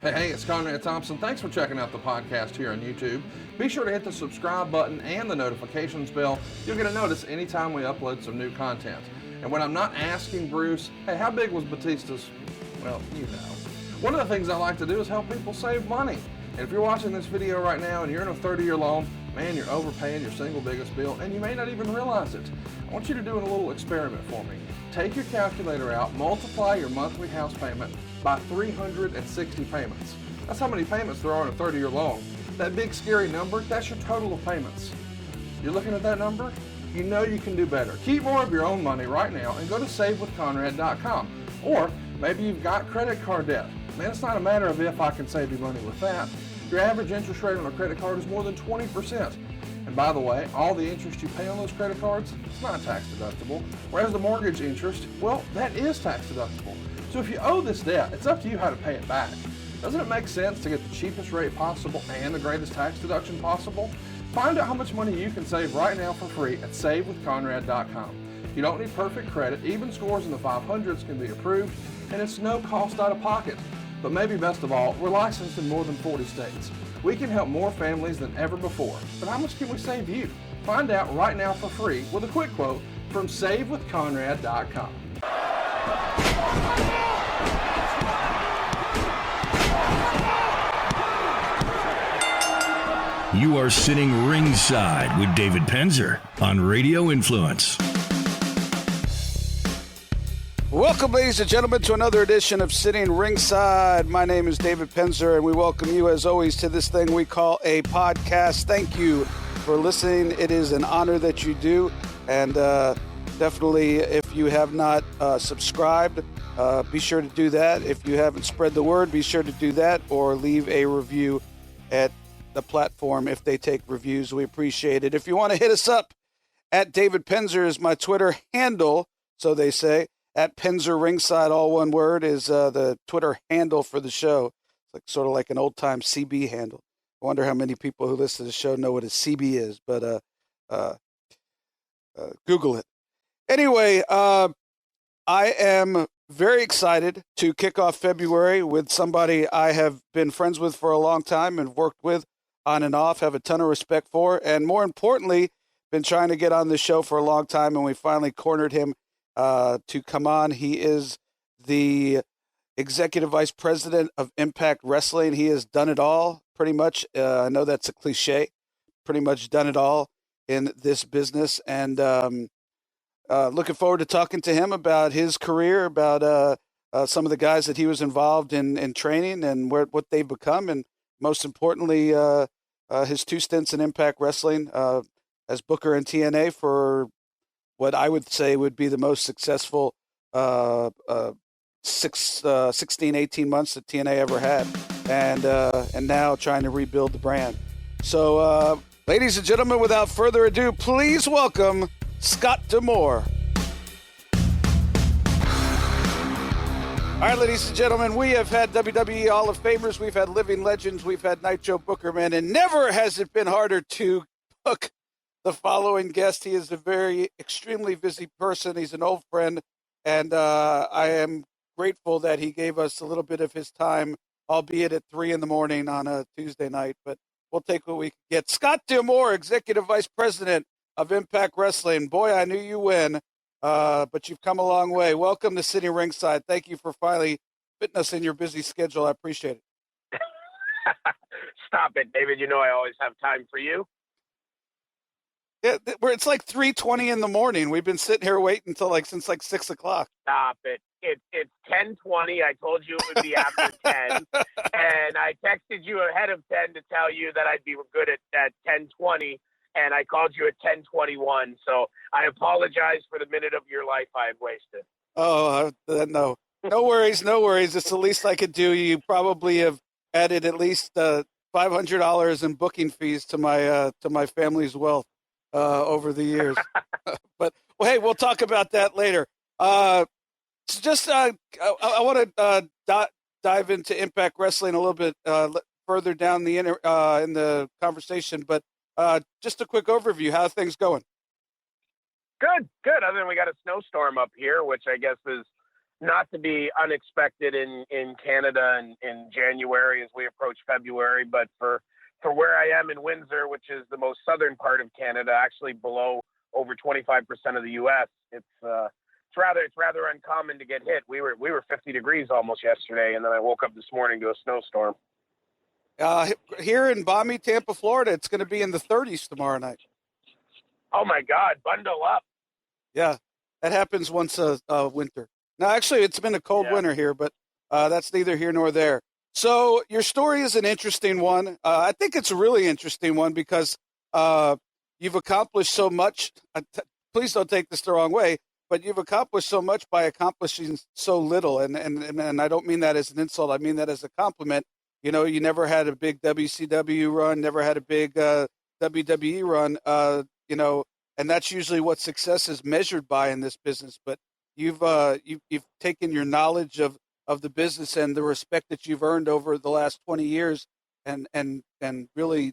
Hey, it's Conrad Thompson. Thanks for checking out the podcast here on YouTube. Be sure to hit the subscribe button and the notifications bell. You'll get a notice anytime we upload some new content. And when I'm not asking Bruce, hey, how big was Batista's? Well, you know. One of the things I like to do is help people save money. And if you're watching this video right now and you're in a 30-year loan, man, you're overpaying your single biggest bill and you may not even realize it. I want you to do a little experiment for me. Take your calculator out, multiply your monthly house payment by 360 payments. That's how many payments there are in a 30-year loan. That big scary number, that's your total of payments. You're looking at that number? You know you can do better. Keep more of your own money right now and go to savewithconrad.com. Or maybe you've got credit card debt. Man, it's not a matter of if I can save you money with that. Your average interest rate on a credit card is more than 20%. And by the way, all the interest you pay on those credit cards, it's not tax deductible. Whereas the mortgage interest, well, that is tax deductible. So if you owe this debt, it's up to you how to pay it back. Doesn't it make sense to get the cheapest rate possible and the greatest tax deduction possible? Find out how much money you can save right now for free at savewithconrad.com. You don't need perfect credit. Even scores in the 500s can be approved, and it's no cost out of pocket. But maybe best of all, we're licensed in more than 40 states. We can help more families than ever before. But how much can we save you? Find out right now for free with a quick quote from savewithconrad.com. You are sitting ringside with David Penzer on Radio Influence. Welcome, ladies and gentlemen, to another edition of Sitting Ringside. My name is David Penzer, and we welcome you, as always, to this thing we call a podcast. Thank you for listening. It is an honor that you do, and definitely, if you have not subscribed, be sure to do that. If you haven't spread the word, be sure to do that, or leave a review at the platform if they take reviews. We appreciate it. If you want to hit us up, at David Penzer is my Twitter handle, so they say. At Penzer Ringside, all one word, is the Twitter handle for the show. It's like sort of like an old-time CB handle. I wonder how many people who listen to the show know what a CB is, but Google it. Anyway, I am very excited to kick off February with somebody I have been friends with for a long time and worked with on and off, have a ton of respect for, and more importantly, been trying to get on the show for a long time, and we finally cornered him to come on. He is the executive vice president of Impact Wrestling. He has done it all, pretty much. I know that's a cliche, pretty much done it all in this business. And looking forward to talking to him about his career, about some of the guys that he was involved in training and what they've become. And most importantly, his 2 stints in Impact Wrestling as Booker and TNA for what I would say would be the most successful 16, 18 months that TNA ever had, and now trying to rebuild the brand. So, ladies and gentlemen, without further ado, please welcome Scott D'Amore. All right, ladies and gentlemen, we have had WWE Hall of Famers, we've had living legends, we've had Nitro Booker Man, and never has it been harder to book the following guest. He is a very extremely busy person. He's an old friend, and I am grateful that he gave us a little bit of his time, albeit at 3 a.m. on a Tuesday night, but we'll take what we can get. Scott D'Amore, Executive Vice President of Impact Wrestling. Boy, I knew you win, but you've come a long way. Welcome to Sitting Ringside. Thank you for finally fitting us in your busy schedule. I appreciate it. Stop it, David. You know I always have time for you. Yeah, it's like 3:20 in the morning. We've been sitting here waiting until since 6 o'clock. Stop it. It's 10:20. I told you it would be after 10, and I texted you ahead of 10 to tell you that I'd be good at 10:20, and I called you at 10:21. So I apologize for the minute of your life I had wasted. Oh, no worries, no worries. It's the least I could do. You probably have added at least $500 in booking fees to my family's wealth over the years. But hey, we'll talk about that later. I want to dive into Impact Wrestling a little bit further down in the conversation. But just a quick overview. How are things going? Good. Other than we got a snowstorm up here, which I guess is not to be unexpected in Canada in January as we approach February, but for where I am in Windsor, which is the most southern part of Canada, actually below over 25% of the U.S., it's rather uncommon to get hit. We were 50 degrees almost yesterday, and then I woke up this morning to a snowstorm. Here in balmy Tampa, Florida, it's going to be in the 30s tomorrow night. Oh my God, bundle up. Yeah, that happens once a winter. Now, actually, it's been a cold winter here, but that's neither here nor there. So your story is an interesting one. I think it's a really interesting one because you've accomplished so much. Please don't take this the wrong way, but you've accomplished so much by accomplishing so little. And I don't mean that as an insult. I mean that as a compliment. You know, you never had a big WCW run, never had a big WWE run, you know, and that's usually what success is measured by in this business. But you've taken your knowledge of the business and the respect that you've earned over the last 20 years and really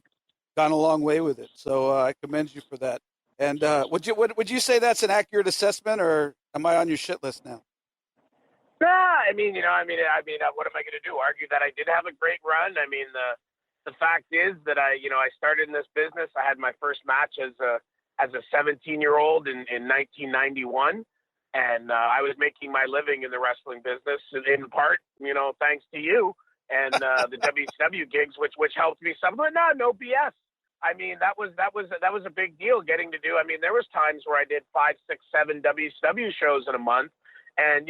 gone a long way with it. So I commend you for that. And would you say that's an accurate assessment, or am I on your shit list now? Nah, I mean, what am I going to do? Argue that I did have a great run? I mean, the fact is that I started in this business. I had my first match as a 17-year-old in 1991, and I was making my living in the wrestling business in part, thanks to you and the WCW gigs, which helped me some. But no BS. I mean, that was a big deal getting to do. I mean, there was times where I did 5, 6, 7 WCW shows in a month, and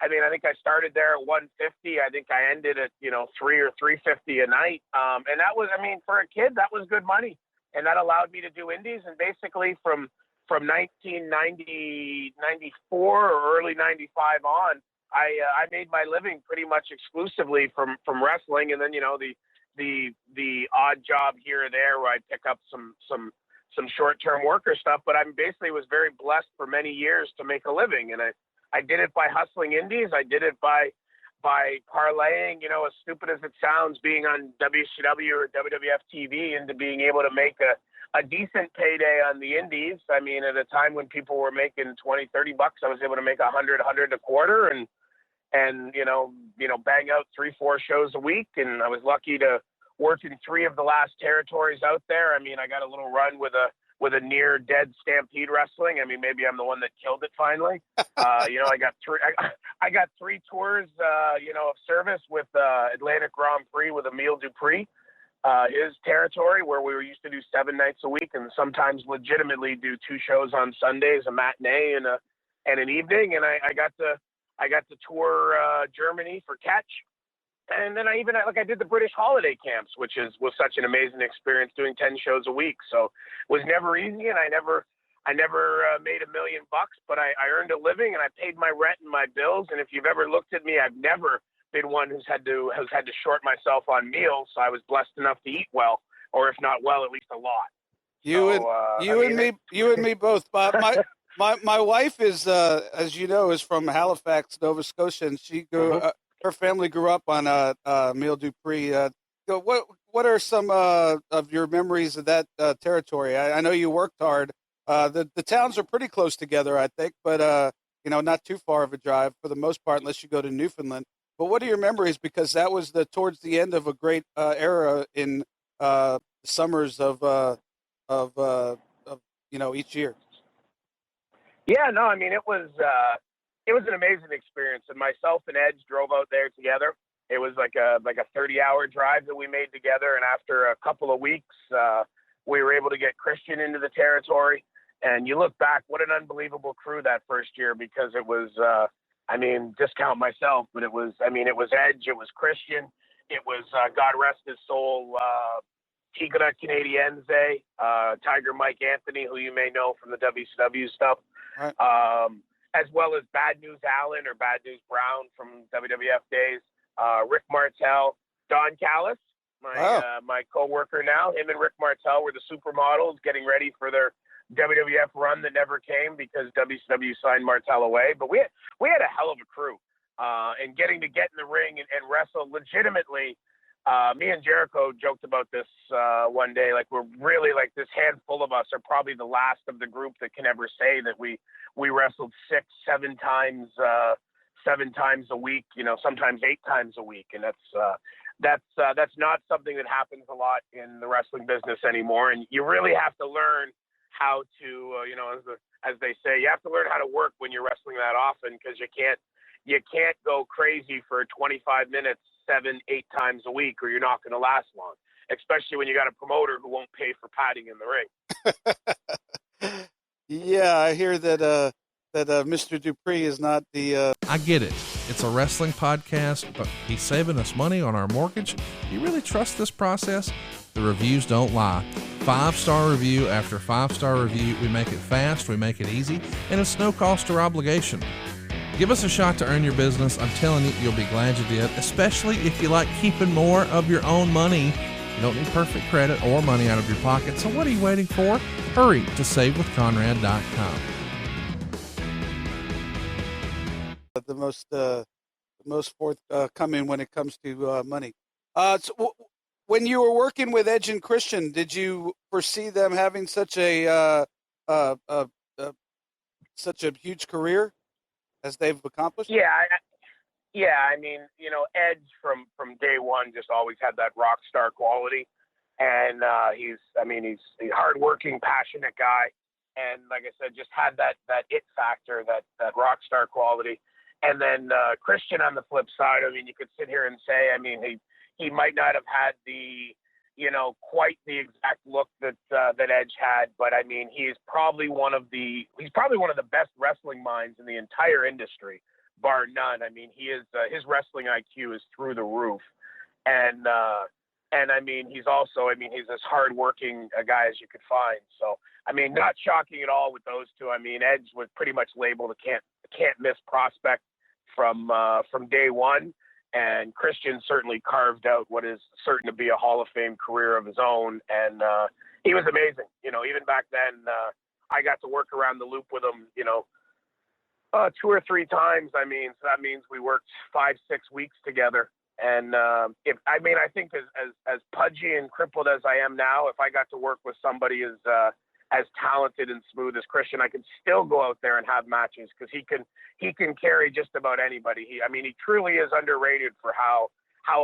I think I started there at 150. I think I ended at 3 or 350 a night, and that was, for a kid, that was good money, and that allowed me to do indies. And basically from 1990, 94 or early 95 on, I made my living pretty much exclusively from wrestling, and then the odd job here or there where I'd pick up some short-term worker stuff. But I basically was very blessed for many years to make a living, and I did it by hustling indies. I did it by parlaying, as stupid as it sounds, being on WCW or WWF TV into being able to make a decent payday on the indies. I mean, at a time when people were making $20, $30, I was able to make $100 a quarter and bang out 3-4 shows a week. And I was lucky to work in 3 of the last territories out there. I mean, I got a little run with a near dead Stampede Wrestling. I mean, maybe I'm the one that killed it finally. I got 3 tours, of service with Atlantic Grand Prix with Emile Dupree, his territory, where we were used to do 7 nights a week and sometimes legitimately do 2 shows on Sundays, a matinee and an evening. And I got to tour Germany for Catch. And then I did the British holiday camps, which was such an amazing experience, doing 10 shows a week. So it was never easy, and I never made $1 million, but I earned a living and I paid my rent and my bills. And if you've ever looked at me, I've never been one who's had to short myself on meals. So I was blessed enough to eat well, or if not well, at least a lot. You and me both, Bob. My wife is, as you know, is from Halifax, Nova Scotia, and she grew. Her family grew up on Emile Dupree. What are some of your memories of that territory? I know you worked hard. The towns are pretty close together, I think, but not too far of a drive for the most part, unless you go to Newfoundland. But what are your memories? Because that was towards the end of a great era in summers of each year. Yeah, no, I mean it was an amazing experience, and myself and Edge drove out there together. It was like a 30-hour drive that we made together, and after a couple of weeks, we were able to get Christian into the territory. And you look back, what an unbelievable crew that first year, because it was, discount myself, but it was Edge, it was Christian, it was, God rest his soul, Tigre Canadiense, Tiger Mike Anthony, who you may know from the WCW stuff. Right. As well as Bad News Allen or Bad News Brown from WWF days, Rick Martel, Don Callis, my co-worker now. Him and Rick Martel were the supermodels getting ready for their WWF run that never came because WCW signed Martel away. But we had a hell of a crew, and getting to get in the ring and wrestle legitimately. Me and Jericho joked about this one day. Like, we're really, like, this handful of us are probably the last of the group that can ever say that we wrestled 6-7 times 7 times a week, sometimes 8 times a week. And that's not something that happens a lot in the wrestling business anymore. And you really have to learn how to, as they say, you have to learn how to work when you're wrestling that often, because you can't go crazy for 25 minutes, 7, 8 times a week, or you're not going to last long, especially when you got a promoter who won't pay for padding in the ring. Yeah, I hear that Mr. Dupree is not the... I get it. It's a wrestling podcast, but he's saving us money on our mortgage. Do you really trust this process? The reviews don't lie. 5-star review after 5-star review. We make it fast, we make it easy, and it's no cost or obligation. Give us a shot to earn your business. I'm telling you, you'll be glad you did, especially if you like keeping more of your own money. You don't need perfect credit or money out of your pocket, so what are you waiting for? Hurry to SaveWithConrad.com. The most forthcoming when it comes to money. When you were working with Edge and Christian, did you foresee them having such a huge career as they've accomplished? Yeah. I mean, Edge from day one just always had that rock star quality, and he's a hardworking, passionate guy, and like I said, just had that it factor, that rock star quality. And then Christian on the flip side, I mean, you could sit here and say, I mean, he might not have had the, quite the exact look that Edge had, but I mean, he's probably one of the best wrestling minds in the entire industry, bar none. I mean, he is his wrestling IQ is through the roof, and I mean, he's as hardworking a guy as you could find. So I mean, not shocking at all with those two. I mean, Edge was pretty much labeled a can't miss prospect from day one, and Christian certainly carved out what is certain to be a Hall of Fame career of his own, and he was amazing. Even back then, I got to work around the loop with him, 2 or 3 times. I mean, so that means we worked 5-6 weeks together. And I think as pudgy and crippled as I am now, if I got to work with somebody as talented and smooth as Christian, I could still go out there and have matches, because he can carry just about anybody. He truly is underrated for how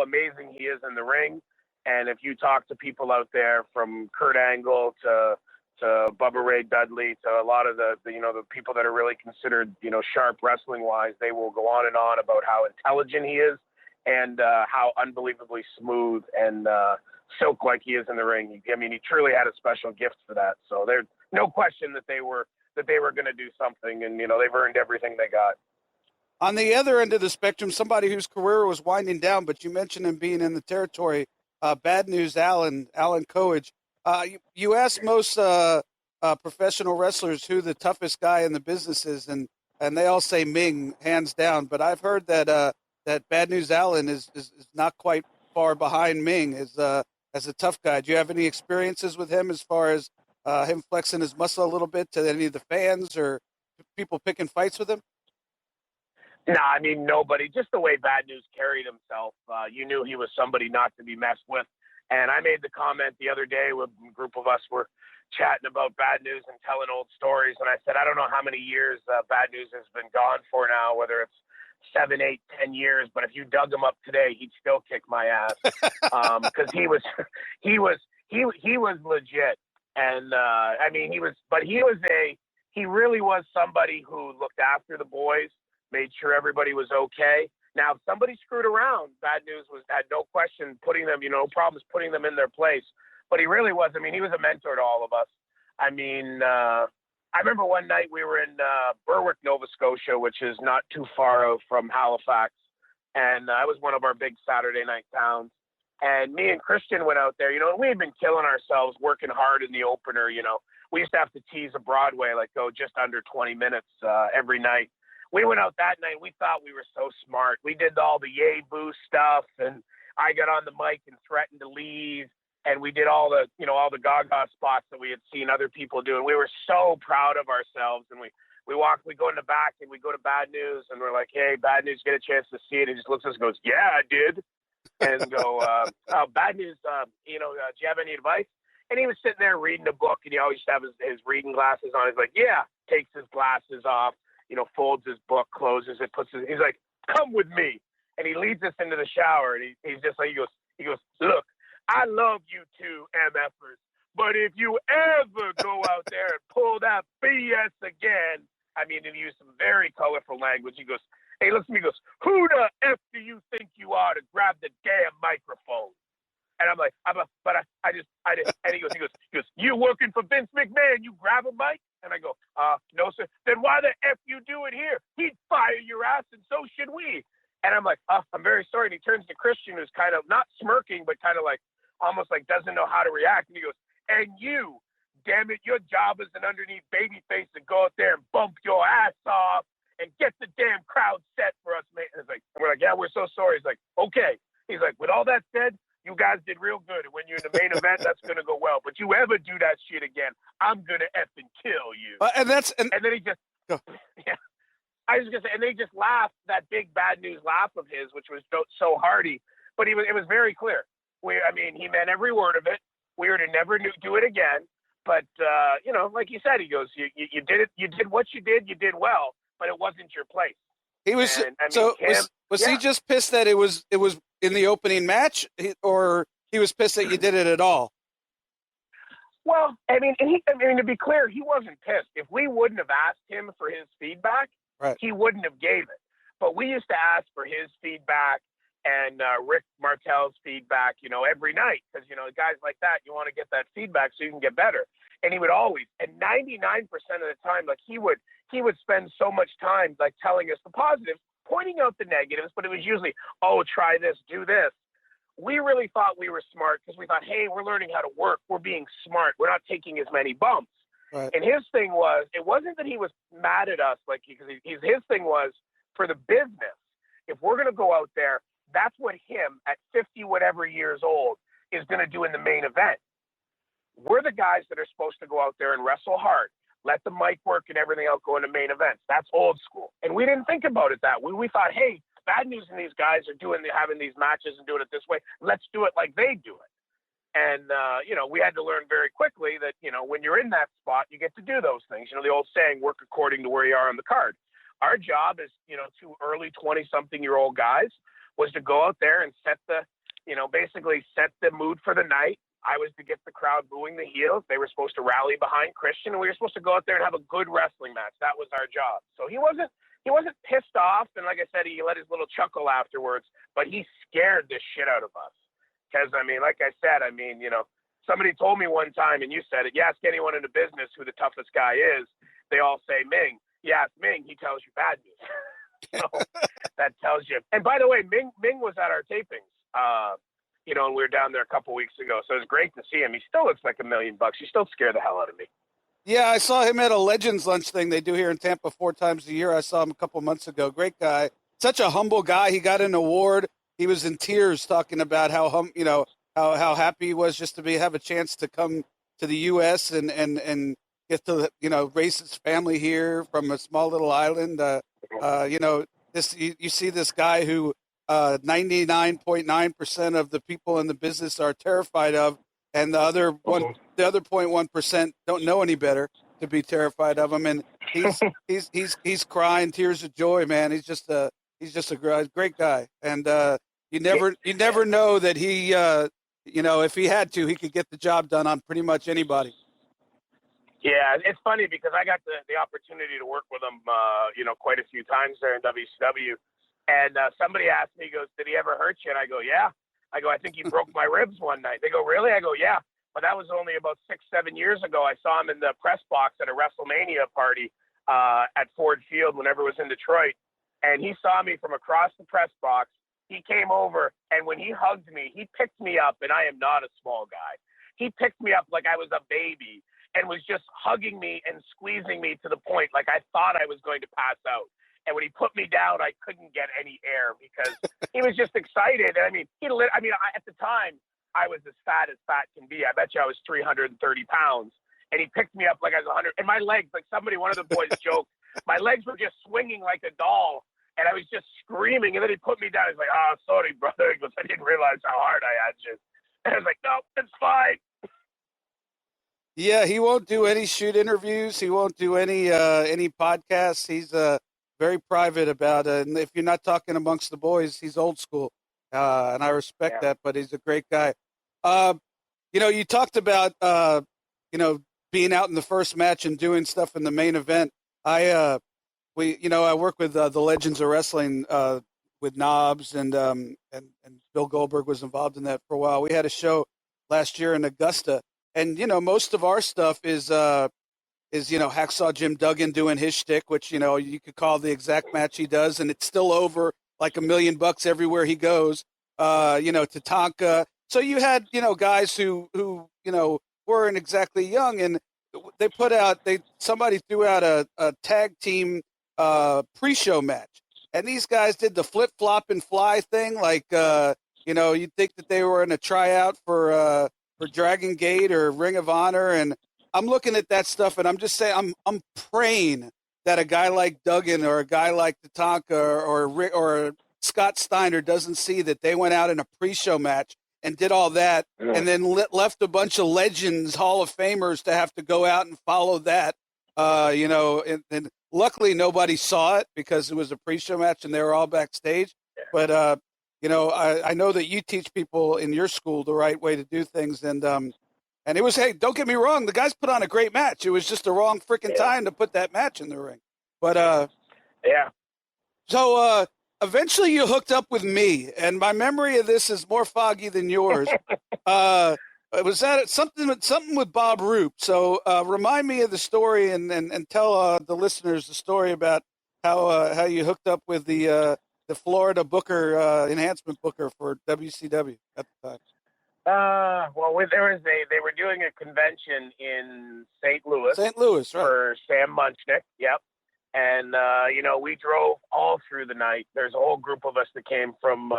amazing he is in the ring. And if you talk to people out there, from Kurt Angle to Bubba Ray Dudley to a lot of the people that are really considered sharp wrestling wise, they will go on and on about how intelligent he is, and how unbelievably smooth and silk like he is in the ring. He truly had a special gift for that. So there's no question that they were going to do something, and they've earned everything they got. On the other end of the spectrum, somebody whose career was winding down, but you mentioned him being in the territory, Bad News Alan Coage. You ask most professional wrestlers who the toughest guy in the business is, and they all say Ming, hands down. But I've heard that Bad News Alan is not quite far behind Ming as a tough guy. Do you have any experiences with him as far as him flexing his muscle a little bit to any of the fans or people picking fights with him? No, I mean, nobody. Just the way Bad News carried himself, you knew he was somebody not to be messed with. And I made the comment the other day when a group of us were chatting about Bad News and telling old stories, and I said, I don't know how many years Bad News has been gone for now, whether it's 7, 8, 10 years, but if you dug him up today, he'd still kick my ass, because he was legit. And he really was somebody who looked after the boys, made sure everybody was okay. Now, if somebody screwed around, Bad News had no question putting them, no problems putting them in their place. But he really was. He was a mentor to all of us. I remember one night we were in Berwick, Nova Scotia, which is not too far out from Halifax. And it was one of our big Saturday night towns. And me and Christian went out there, and we had been killing ourselves, working hard in the opener. We used to have to tease a Broadway, go just under 20 minutes every night. We went out that night. We thought we were so smart. We did all the yay boo stuff, and I got on the mic and threatened to leave. And we did all the gaga spots that we had seen other people do. And we were so proud of ourselves. And we go in the back and we go to Bad News, and we're like, hey, Bad News, get a chance to see it. And he just looks at us and goes, yeah, I did. And go, Bad News, do you have any advice? And he was sitting there reading a book, and he always used to have his reading glasses on. He's like, yeah, takes his glasses off, folds his book, closes it, he's like, come with me. And he leads us into the shower, and he's just like, he goes, look, I love you two MFers, but if you ever go out there and pull that BS again, I mean, and he used some very colorful language. He goes, hey, looks at me, he goes, who the F do you think you are to grab the damn microphone? And I'm like, and he goes, you working for Vince McMahon, you grab a mic? And I go, no, sir. Then why the F you do it here? He'd fire your ass, and so should we. And I'm like, I'm very sorry. And he turns to Christian, who's kind of not smirking, but kind of like, almost like doesn't know how to react. And he goes, and you, damn it, your job is an underneath babyface to go out there and bump your ass off and get the damn crowd set for us, mate. And it's like, and we're like, yeah, we're so sorry. He's like, okay. He's like, with all that said, you guys did real good. And when you're in the main event, that's going to go well. But you ever do that shit again, I'm going to effing kill you. And then he just, yeah. I was going to say, and they just laughed, that big bad news laugh of his, which was so hearty. But it was very clear. He meant every word of it. We were to never do it again. But, like you said, he goes, you did it. You did what you did well, but it wasn't your place. He was, was he just pissed that it was in the opening match, or he was pissed that you did it at all? Well, to be clear, he wasn't pissed. If we wouldn't have asked him for his feedback, right, he wouldn't have gave it. But we used to ask for his feedback and Rick Martel's feedback, every night. Because, guys like that, you want to get that feedback so you can get better. And he would always, and 99% of the time, like he would spend so much time like telling us the positives, pointing out the negatives, but it was usually, oh, try this, do this. We really thought we were smart because we thought, hey, we're learning how to work. We're being smart. We're not taking as many bumps. Right. And his thing was, it wasn't that he was mad at us, because his thing was for the business. If we're going to go out there, that's what him at 50 whatever years old is going to do in the main event. We're the guys that are supposed to go out there and wrestle hard, let the mic work and everything else go into main events. That's old school. And we didn't think about it that way. We thought, hey, bad news and these guys are having these matches and doing it this way. Let's do it like they do it. And, we had to learn very quickly that, when you're in that spot, you get to do those things. The old saying, work according to where you are on the card. Our job as, two early 20-something-year-old guys was to go out there and set the mood for the night. I was to get the crowd booing the heels. They were supposed to rally behind Christian, and we were supposed to go out there and have a good wrestling match. That was our job. So he wasn't pissed off, and like I said, he let his little chuckle afterwards, but he scared the shit out of us. Because, like I said, somebody told me one time, and you said it, you ask anyone in the business who the toughest guy is, they all say Ming. You ask Ming, he tells you bad news. So that tells you. And by the way, Ming was at our tapings, and we were down there a couple weeks ago, so it was great to see him. He still looks like $1 million. He still scared the hell out of me. Yeah, I saw him at a Legends Lunch thing they do here in Tampa 4 times a year. I saw him a couple months ago. Great guy. Such a humble guy. He got an award. He was in tears talking about how happy he was just to have a chance to come to the U.S. and get to raise his family here from a small little island. You see this guy who 99.9% of the people in the business are terrified of, and the other 0.1% don't know any better to be terrified of him. And he's crying tears of joy, man. He's just a great guy. And you never know that he if he had to, he could get the job done on pretty much anybody. Yeah, it's funny because I got the opportunity to work with him, quite a few times there in WCW. And somebody asked me, he goes, did he ever hurt you? And I go, yeah. I go, I think he broke my ribs one night. They go, really? I go, yeah. But that was only about 6-7 years ago. I saw him in the press box at a WrestleMania party at Ford Field whenever it was in Detroit. And he saw me from across the press box. He came over, and when he hugged me, he picked me up, and I am not a small guy. He picked me up like I was a baby and was just hugging me and squeezing me to the point like I thought I was going to pass out. And when he put me down, I couldn't get any air because he was just excited. And at the time, I was as fat can be. I bet you I was 330 pounds. And he picked me up like I was 100. And my legs, like one of the boys joked, my legs were just swinging like a doll. And I was just screaming. And then he put me down. He's like, oh, sorry, brother. He goes, I didn't realize how hard I had you. And I was like, no, it's fine. Yeah, he won't do any shoot interviews. He won't do any podcasts. very private about it. And if you're not talking amongst the boys, he's old school, and I respect that. But he's a great guy. You talked about being out in the first match and doing stuff in the main event. I work with the Legends of Wrestling with Knobs, and Bill Goldberg was involved in that for a while. We had a show last year in Augusta, and most of our stuff is Hacksaw Jim Duggan doing his shtick, which you could call the exact match he does, and it's still over like $1 million everywhere he goes. Tatanka. So you had guys who weren't exactly young, and they somebody threw out a tag team pre-show match, and these guys did the flip flop and fly thing, like you'd think that they were in a tryout for Dragon Gate or Ring of Honor, and I'm looking at that stuff, and I'm just saying I'm praying that a guy like Duggan or a guy like Tatanka or Scott Steiner doesn't see that they went out in a pre-show match and did all that, and then left a bunch of legends, Hall of Famers, to have to go out and follow that. And luckily nobody saw it because it was a pre-show match and they were all backstage. But I know that you teach people in your school the right way to do things, and it was, hey, don't get me wrong, the guys put on a great match. It was just the wrong freaking time to put that match in the ring. But so eventually you hooked up with me, and my memory of this is more foggy than yours. Was that something with Bob Roop? So remind me of the story and tell the listeners the story about how you hooked up with the Florida booker, enhancement booker for WCW at the time. They were doing a convention in St. Louis. St. Louis, right. For Sam Munchnick, yep. And, we drove all through the night. There's a whole group of us that came from,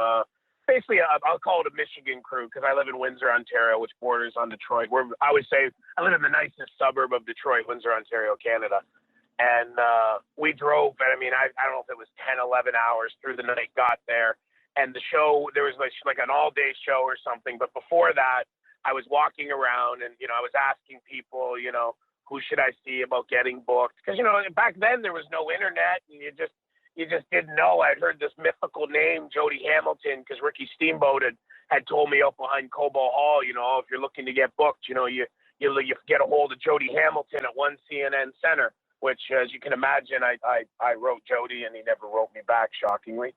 basically, I'll call it a Michigan crew, because I live in Windsor, Ontario, which borders on Detroit. I would say I live in the nicest suburb of Detroit, Windsor, Ontario, Canada. And we drove, and I don't know if it was 10, 11 hours through the night, got there. And the show, there was like an all-day show or something. But before that, I was walking around and, I was asking people, who should I see about getting booked? Because, back then there was no internet, and you just didn't know. I'd heard this mythical name, Jody Hamilton, because Ricky Steamboat had told me up behind Cobo Hall, if you're looking to get booked, you get a hold of Jody Hamilton at one CNN Center, which, as you can imagine, I wrote Jody, and he never wrote me back, shockingly.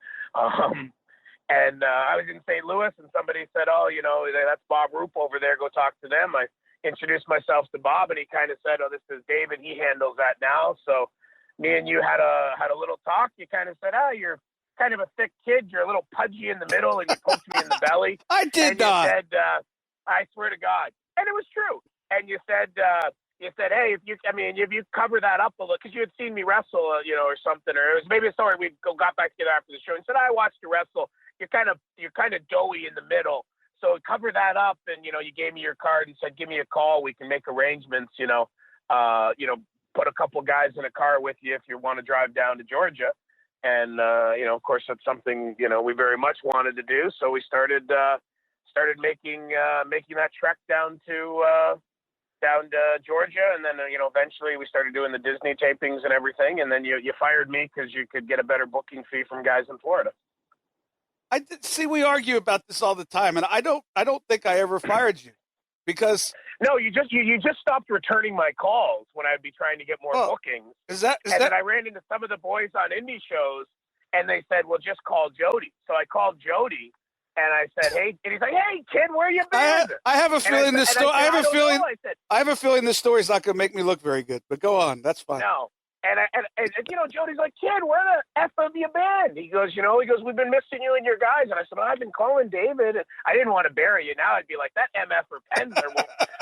And I was in St. Louis, and somebody said, "Oh, that's Bob Roop over there. Go talk to them." I introduced myself to Bob, and he kind of said, "Oh, this is David. He handles that now." So me and you had a little talk. You kind of said, "Oh, you're kind of a thick kid. You're a little pudgy in the middle," and you poked me in the belly. I did not. You said, "I swear to God," and it was true. And you said, "Hey, if you cover that up a little," because you had seen me wrestle, or something, or it was maybe a story. We got back together after the show and said, "I watched you wrestle. You're kind of doughy in the middle. So cover that up." And, you gave me your card and said, "Give me a call. We can make arrangements, put a couple guys in a car with you if you want to drive down to Georgia." And, of course, that's something, we very much wanted to do. So we started making that trek down to Georgia. And then, eventually we started doing the Disney tapings and everything. And then you fired me because you could get a better booking fee from guys in Florida. We argue about this all the time, and I don't think I ever fired you, because no, you just stopped returning my calls when I'd be trying to get more bookings. Then I ran into some of the boys on indie shows, and they said, "Well, just call Jody." So I called Jody, and I said, "Hey," and he's like, "Hey, kid, where you been?" I have a feeling this story. I have a feeling this story's not going to make me look very good. But go on, that's fine. No. And Jody's like, "Kid, where the F have you been?" He goes, "We've been missing you and your guys." And I said, "Well, I've been calling David." And I didn't want to bury you. Now I'd be like, that MF or Penzer.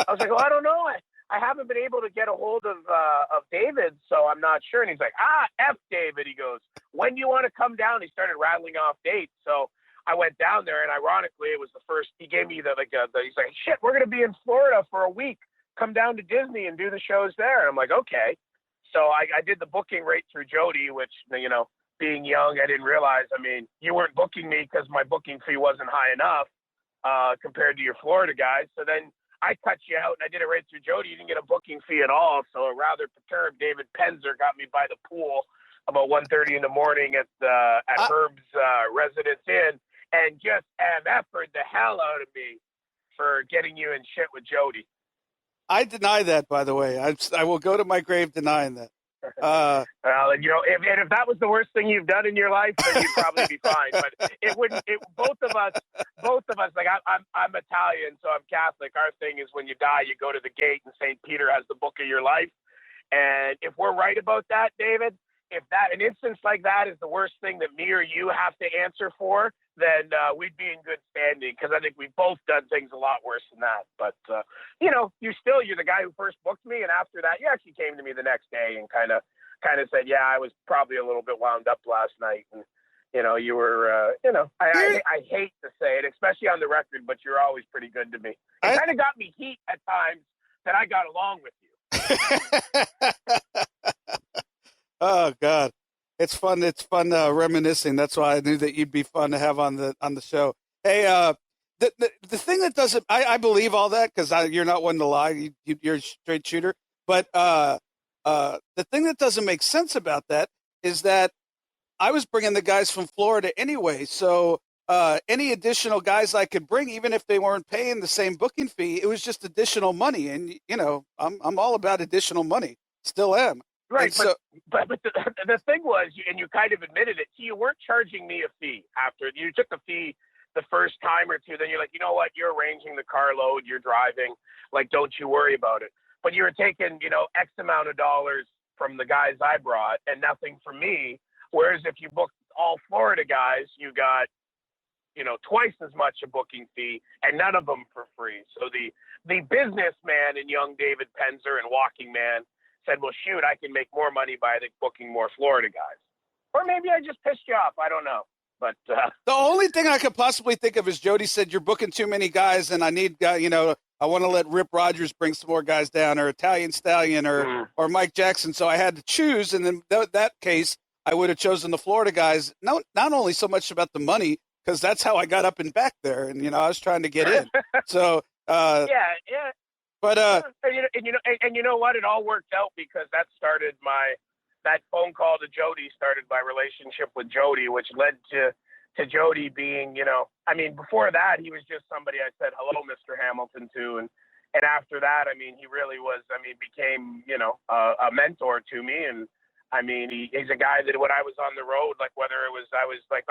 I was like, "Well, I don't know. I haven't been able to get a hold of David, so I'm not sure." And he's like, F David. He goes, "When do you want to come down?" He started rattling off dates. So I went down there, and ironically, it was the first. He gave me he's like, "Shit, we're going to be in Florida for a week. Come down to Disney and do the shows there." And I'm like, "Okay." So I did the booking right through Jody, which, being young, I didn't realize. You weren't booking me because my booking fee wasn't high enough compared to your Florida guys. So then I cut you out, and I did it right through Jody. You didn't get a booking fee at all. So a rather perturbed David Penzer got me by the pool. about 1:30 in the morning at Herb's Residence Inn, and just MF'd the hell out of me for getting you in shit with Jody. I deny that, by the way. I will go to my grave denying that. Well, if that was the worst thing you've done in your life, then you'd probably be fine. But it wouldn't. Both of us. Like I'm Italian, so I'm Catholic. Our thing is when you die, you go to the gate, and St. Peter has the book of your life. And if we're right about that, David, if an instance like that is the worst thing that me or you have to answer for, then we'd be in good standing, because I think we've both done things a lot worse than that. But, you're the guy who first booked me, and after that, you actually came to me the next day and kind of said, yeah, I was probably a little bit wound up last night. And, you were, I hate to say it, especially on the record, but you're always pretty good to me. It kind of got me heat at times that I got along with you. Oh God, it's fun. It's fun reminiscing. That's why I knew that you'd be fun to have on the show. Hey, the thing that doesn't, I believe all that, because you're not one to lie. You're a straight shooter. But the thing that doesn't make sense about that is that I was bringing the guys from Florida anyway. So any additional guys I could bring, even if they weren't paying the same booking fee, it was just additional money. And I'm all about additional money. Still am. Right, but the thing was, and you kind of admitted it, you weren't charging me a fee after. You took the fee the first time or two, then you're like, you know what, you're arranging the carload, you're driving, like, don't you worry about it. But you were taking, X amount of dollars from the guys I brought and nothing from me, whereas if you booked all Florida guys, you got, twice as much a booking fee and none of them for free. So the businessman in young David Penzer and Walking Man said, well, shoot, I can make more money by booking more Florida guys. Or maybe I just pissed you off. I don't know. But the only thing I could possibly think of is Jody said, you're booking too many guys, and I need, I want to let Rip Rogers bring some more guys down, or Italian Stallion, or Mike Jackson. So I had to choose, and in that case, I would have chosen the Florida guys. Not only so much about the money, because that's how I got up and back there, and I was trying to get in. So yeah. But and you know what? It all worked out, because that phone call to Jody started my relationship with Jody, which led to Jody being, before that he was just somebody I said hello, Mr. Hamilton, to, and after that, he really was, became, a mentor to me, and he's a guy that when I was on the road, like whether it was, I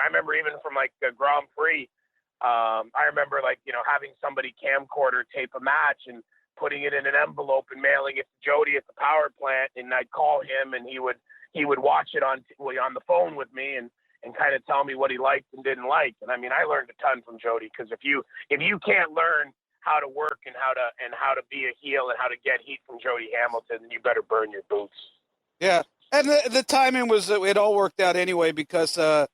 remember even from like the Grand Prix, I remember having somebody camcorder tape a match and putting it in an envelope and mailing it to Jody at the power plant, and I'd call him and he would watch it on the phone with me and kind of tell me what he liked and didn't like. And I learned a ton from Jody, because if you can't learn how to work and how to be a heel and how to get heat from Jody Hamilton, then you better burn your boots. Yeah, and the timing was, it all worked out anyway, because that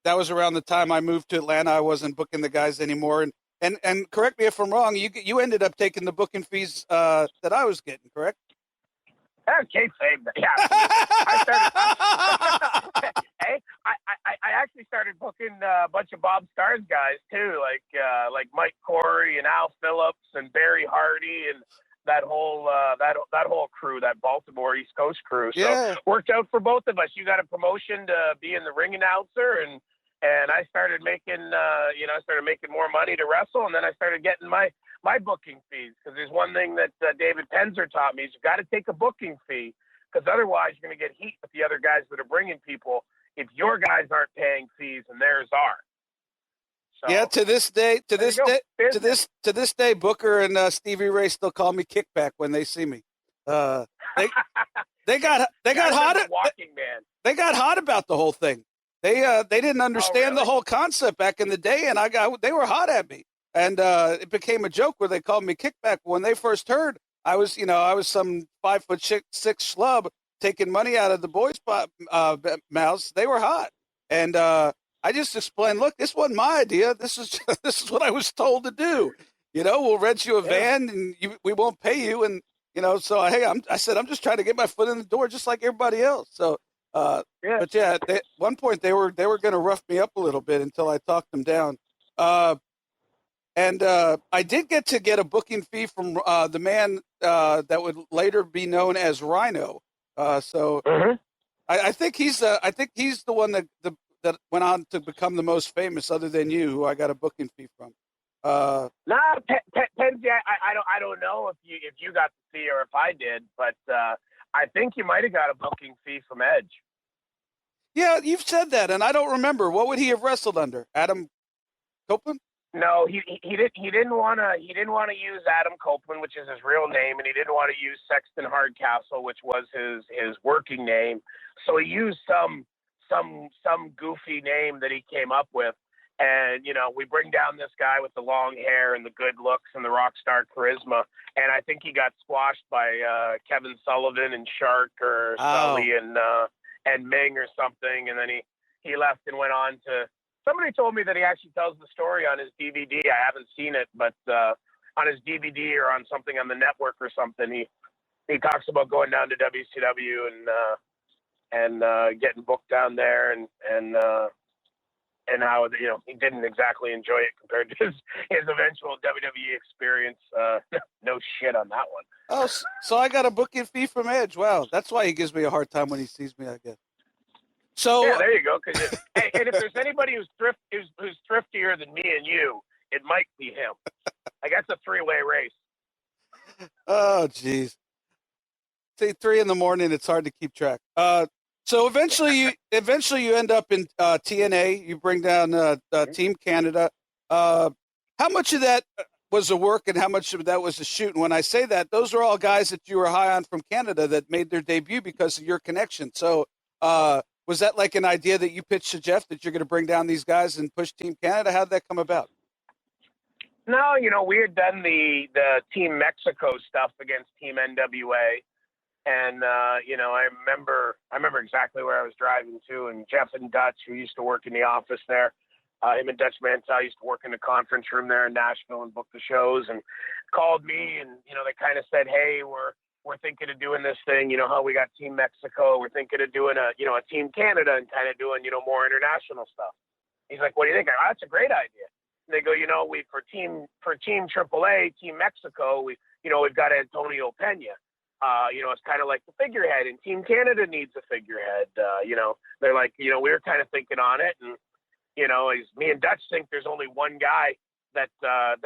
was around the time I moved to Atlanta. I wasn't booking the guys anymore, and correct me if I'm wrong, you ended up taking the booking fees that I was getting, correct? Kayfabe, yeah. I actually started booking a bunch of Bob Starr's guys too, like Mike Corey and Al Phillips and Barry Hardy and that whole crew, that Baltimore East Coast crew. So yeah. Worked out for both of us. You got a promotion to be in the ring announcer, and I started making more money to wrestle, and then I started getting my booking fees, because there's one thing that David Penzer taught me is you got to take a booking fee, because otherwise you're going to get heat with the other guys that are bringing people if your guys aren't paying fees and theirs are. So, yeah, to this day, Booker and Stevie Ray still call me Kickback when they see me. They got hot. Walking Man. They got hot about the whole thing. They didn't understand the whole concept back in the day, and they were hot at me. And it became a joke where they called me Kickback. When they first heard, I was some 5'6" schlub taking money out of the boys' mouths. They were hot, and I just explained, look, this wasn't my idea. This is what I was told to do. We'll rent you a van, and we won't pay you, and So hey, I said I'm just trying to get my foot in the door, just like everybody else. So. But yeah, at one point they were going to rough me up a little bit until I talked them down. And I did get a booking fee from the man that would later be known as Rhino. So I think he's the one that went on to become the most famous, other than you, who I got a booking fee from. No, Penzie, I don't know if you got to see or if I did, but I think you might have got a booking fee from Edge. Yeah, you've said that, and I don't remember. What would he have wrestled under? Adam Copeland? No, he didn't want to use Adam Copeland, which is his real name, and he didn't want to use Sexton Hardcastle, which was his working name. So he used some goofy name that he came up with. And, we bring down this guy with the long hair and the good looks and the rock star charisma. And I think he got squashed by Kevin Sullivan and Shark or Sully and Ming or something. And then he left and went on to – somebody told me that he actually tells the story on his DVD. I haven't seen it, but on his DVD or on something on the network or something, he talks about going down to WCW and getting booked down there and how he didn't exactly enjoy it compared to his eventual WWE experience. No shit on that one. Oh, so I got a booking fee from Edge. Wow, that's why he gives me a hard time when he sees me, I guess. So yeah, there you go. Hey, and if there's anybody who's thriftier than me and you, it might be him. I guess it's a three-way race. Oh, geez. See, 3 a.m, it's hard to keep track. So eventually you end up in TNA. You bring down Team Canada. How much of that was the work and how much of that was the shoot? And when I say that, those are all guys that you were high on from Canada that made their debut because of your connection. So was that like an idea that you pitched to Jeff that you're going to bring down these guys and push Team Canada? How did that come about? No, we had done the Team Mexico stuff against Team NWA. And, I remember exactly where I was driving to, and Jeff and Dutch, who used to work in the office there, him and Dutch Mantel used to work in the conference room there in Nashville and book the shows, and called me, and, they kind of said, hey, we're thinking of doing this thing, how we got Team Mexico, we're thinking of doing a Team Canada and kind of doing, more international stuff. He's like, what do you think? I go, that's a great idea. And they go, for Team AAA, Team Mexico, we've got Antonio Pena. It's kind of like the figurehead, and Team Canada needs a figurehead. They're like, we were kind of thinking on it, and me and Dutch think there's only one guy that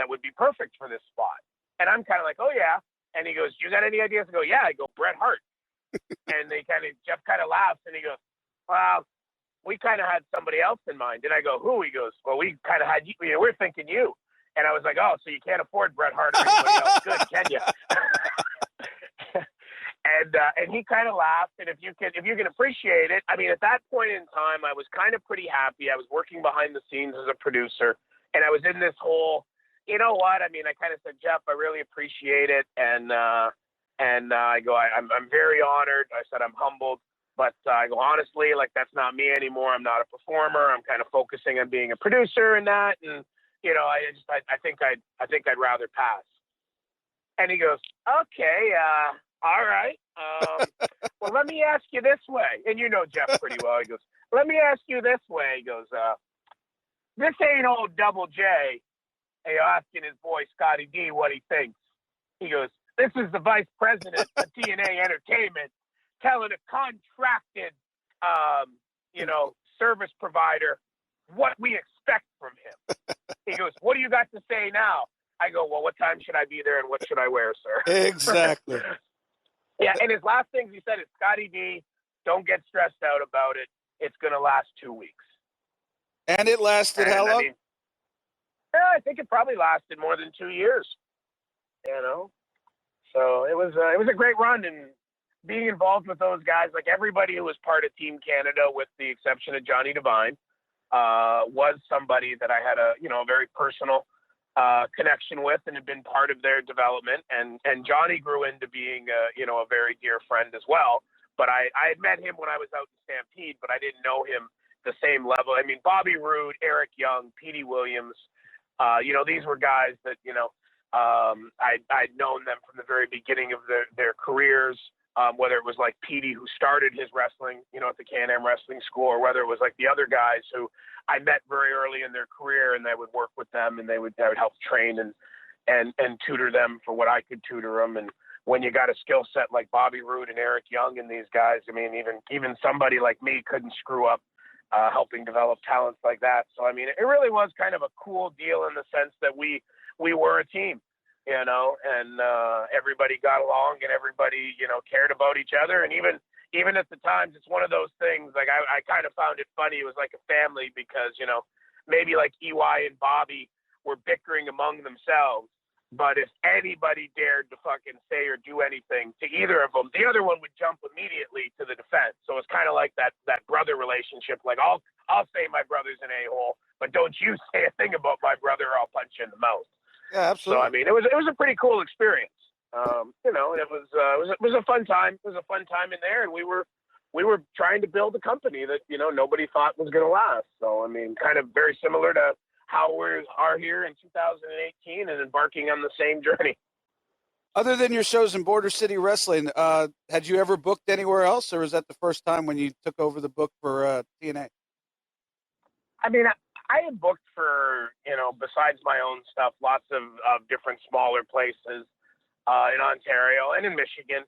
would be perfect for this spot. And I'm kind of like, oh yeah. And he goes, you got any ideas? I go, yeah. I go, Bret Hart. And Jeff kind of laughs, and he goes, well, we kind of had somebody else in mind. And I go, who? He goes, well, we kind of had you. We're thinking you. And I was like, oh, so you can't afford Bret Hart or anybody else? Good, can you? And he kind of laughed, and if you can appreciate it, I mean, at that point in time, I was kind of pretty happy. I was working behind the scenes as a producer, and I was in this whole, you know what? I mean, I kind of said, Jeff, I really appreciate it, and I go, I'm very honored. I said, I'm humbled, but I go, honestly, like, that's not me anymore. I'm not a performer. I'm kind of focusing on being a producer and that, and I think I'd rather pass. And he goes, okay, all right. Well, let me ask you this way. And you know Jeff pretty well. He goes, let me ask you this way. He goes, this ain't old Double J asking his boy Scotty D what he thinks. He goes, this is the vice president of TNA Entertainment telling a contracted, service provider what we expect from him. He goes, what do you got to say now? I go, well, what time should I be there and what should I wear, sir? Exactly. Yeah, and his last things he said is, Scotty D, don't get stressed out about it. It's going to last 2 weeks. And it lasted how long? I think it probably lasted more than 2 years. So it was a great run, and being involved with those guys, like everybody who was part of Team Canada, with the exception of Johnny Devine, was somebody that I had a very personal connection with and had been part of their development. And Johnny grew into being a very dear friend as well. But I had met him when I was out in Stampede, but I didn't know him the same level. I mean, Bobby Roode, Eric Young, Petey Williams, these were guys that, I'd known them from the very beginning of their careers, whether it was like Petey, who started his wrestling, at the Can-Am Wrestling School, or whether it was like the other guys who I met very early in their career, and I would work with them, and I would help train and tutor them for what I could tutor them. And when you got a skill set like Bobby Roode and Eric Young and these guys, I mean, even somebody like me couldn't screw up helping develop talents like that. So, I mean, it really was kind of a cool deal in the sense that we were a team, you know, and everybody got along and everybody, you know, cared about each other. And even at the times, it's one of those things, like I kind of found it funny. It was like a family because, you know, maybe like EY and Bobby were bickering among themselves. But if anybody dared to fucking say or do anything to either of them, the other one would jump immediately to the defense. So it's kind of like that brother relationship. Like I'll say my brother's an a-hole, but don't you say a thing about my brother or I'll punch you in the mouth. Yeah, absolutely. So I mean, it was a pretty cool experience. You know, and it was a fun time. It was a fun time in there, and we were trying to build a company that, you know, nobody thought was going to last. So I mean, kind of very similar to how we are here in 2018 and embarking on the same journey. Other than your shows in Border City Wrestling, had you ever booked anywhere else, or was that the first time when you took over the book for TNA? I mean, I had booked for, you know, besides my own stuff, lots of different smaller places in Ontario and in Michigan.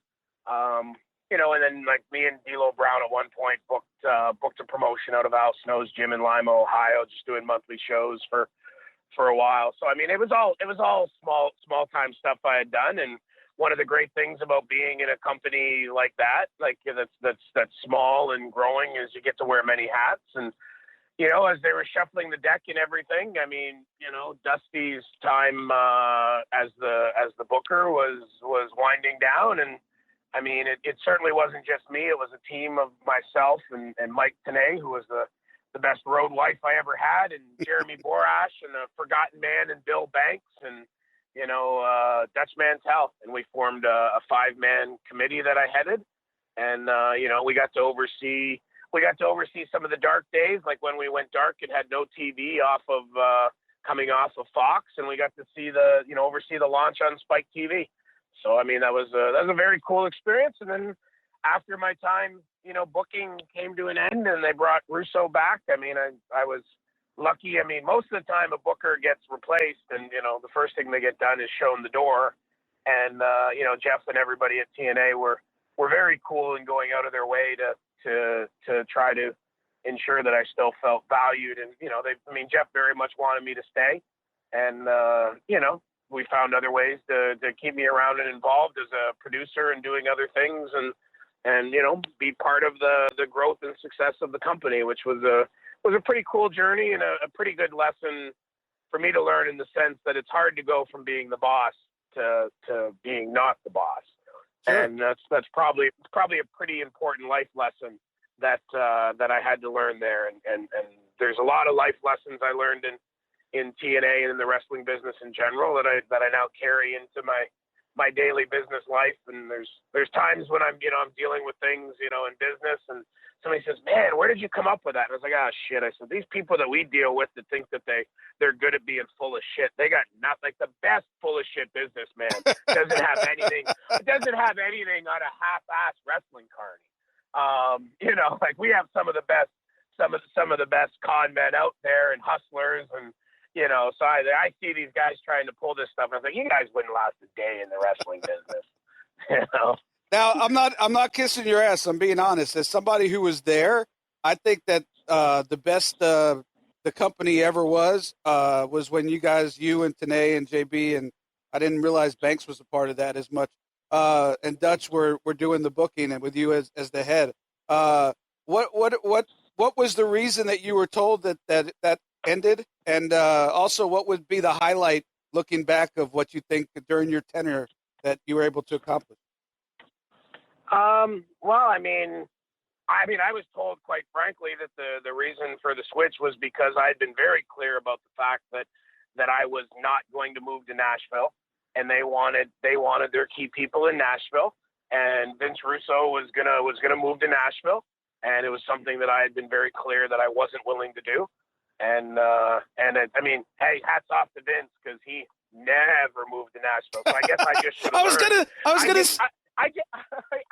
You know, and then like me and D'Lo Brown at one point booked a promotion out of Al Snow's gym in Lima, Ohio, just doing monthly shows for a while. So I mean, it was all small time stuff I had done. And one of the great things about being in a company like that, like that's small and growing, is you get to wear many hats. And you know, as they were shuffling the deck and everything, I mean, you know, Dusty's time as the booker was winding down. And I mean, it certainly wasn't just me. It was a team of myself and Mike Tenay, who was the best road wife I ever had, and Jeremy Borash, and the Forgotten Man, and Bill Banks, and, you know, Dutch Mantel. And we formed a 5-man committee that I headed. And, you know, we got to oversee some of the dark days, like when we went dark and had no TV coming off of Fox, and we got to oversee the launch on Spike TV. So, I mean, that was a very cool experience. And then after my time, you know, booking came to an end and they brought Russo back, I mean, I was lucky. I mean, most of the time a booker gets replaced and, you know, the first thing they get done is shown the door. And, you know, Jeff and everybody at TNA were very cool in going out of their way to try to ensure that I still felt valued. And, you know, Jeff very much wanted me to stay. And, you know, we found other ways to keep me around and involved as a producer and doing other things and, you know, be part of the growth and success of the company, which was a pretty cool journey and a pretty good lesson for me to learn, in the sense that it's hard to go from being the boss to being not the boss. Sure. And that's probably a pretty important life lesson that I had to learn there. And there's a lot of life lessons I learned in TNA and in the wrestling business in general that I now carry into my daily business life. And there's times when I'm dealing with things, you know, in business, and somebody says, "Man, where did you come up with that?" And I was like, "Ah, shit." I said, "These people that we deal with that think that they're good at being full of shit, they got not like the best full of shit businessman doesn't have anything. It doesn't have anything on a half-ass wrestling carny. You know, like we have some of the best con men out there and hustlers, and you know, so I see these guys trying to pull this stuff, and I was like, you guys wouldn't last a day in the wrestling business." You know. Now, I'm not kissing your ass. I'm being honest. As somebody who was there, I think that the best the company ever was when you and Tenay and JB, and I didn't realize Banks was a part of that as much. And Dutch were doing the booking, and with you as the head. What was the reason that you were told that ended? And also, what would be the highlight looking back of what you think during your tenure that you were able to accomplish? Well, I mean, I was told, quite frankly, that the reason for the switch was because I had been very clear about the fact that I was not going to move to Nashville, and they wanted their key people in Nashville, and Vince Russo was gonna move to Nashville, and it was something that I had been very clear that I wasn't willing to do, and I mean, hey, hats off to Vince, because he never moved to Nashville. So I guess I just should have. I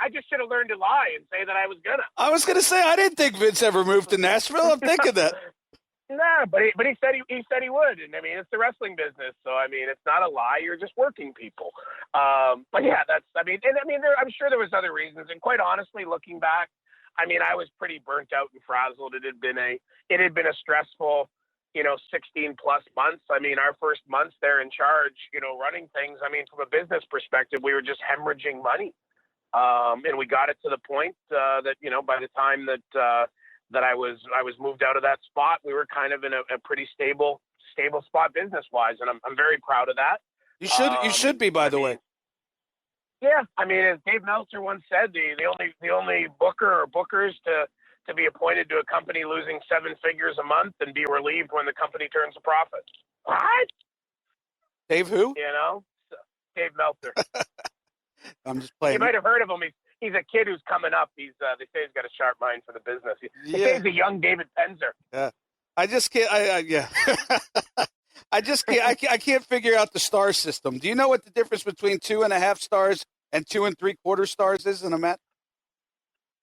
just should have learned to lie and say that I was gonna. I was gonna say I didn't think Vince ever moved to Nashville. I'm thinking that. Nah, but he said he would, and I mean it's the wrestling business, so I mean it's not a lie. You're just working people. But yeah, I'm sure there was other reasons, and quite honestly, looking back, I mean I was pretty burnt out and frazzled. It had been a stressful, 16 plus months. I mean our first months there in charge, running things. I mean from a business perspective, we were just hemorrhaging money, and we got it to the point that by the time that I was moved out of that spot, we were kind of in a pretty stable spot business wise, and I'm very proud of that. You should be, by the way. Yeah, I mean, as Dave Meltzer once said, the only booker or bookers to be appointed to a company losing 7 figures a month and be relieved when the company turns a profit. What? Dave who? Dave Meltzer. I'm just playing. You might have heard of him. He's a kid who's coming up. They say he's got a sharp mind for the business. They say he's a young David Penzer. Yeah. I just can't. Yeah. I just can't. I can't figure out the star system. Do you know what the difference between 2.5 stars and 2 3/4 stars is in a match?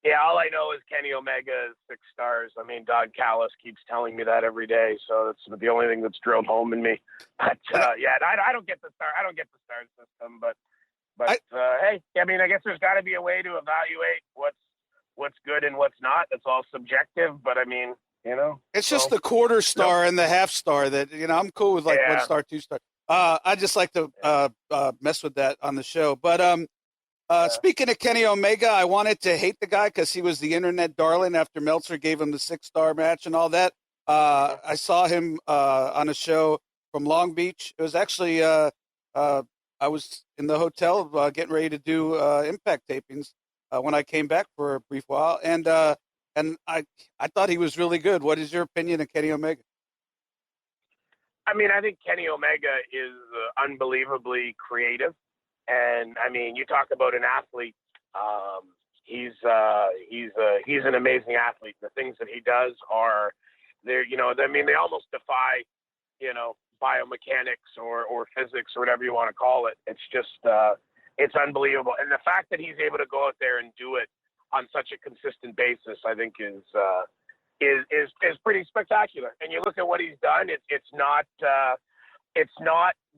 Yeah, all I know is Kenny Omega is 6 stars. I mean, Don Callis keeps telling me that every day, so that's the only thing that's drilled home in me. But yeah, I don't get the star. I don't get the star system, but hey, I mean, I guess there's got to be a way to evaluate what's good and what's not. That's all subjective, but I mean, it's just the 1/4 star and the 1/2 star that I'm cool with 1 star, 2 star. I just like to mess with that on the show. But speaking of Kenny Omega, I wanted to hate the guy because he was the internet darling after Meltzer gave him the 6-star match and all that. I saw him on a show from Long Beach. It was actually I was in the hotel getting ready to do Impact tapings when I came back for a brief while, and I thought he was really good. What is your opinion of Kenny Omega? I mean, I think Kenny Omega is unbelievably creative, and I mean, you talk about an athlete. He's an amazing athlete. The things that he does are there. I mean, they almost defy biomechanics or physics or whatever you want to call it. It's just it's unbelievable, and the fact that he's able to go out there and do it on such a consistent basis, I think is pretty spectacular. And you look at what he's done; it's not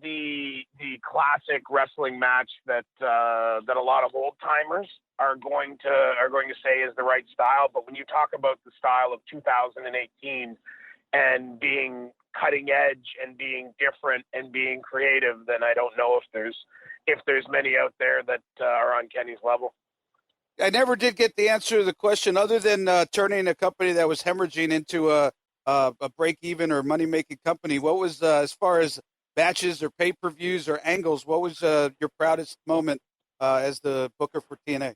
the classic wrestling match that a lot of old timers are going to say is the right style. But when you talk about the style of 2018 and being cutting edge and being different and being creative, then I don't know if there's many out there that are on Kenny's level. I never did get the answer to the question, other than turning a company that was hemorrhaging into a break-even or money-making company. What was, as far as matches or pay-per-views or angles, what was your proudest moment as the booker for TNA?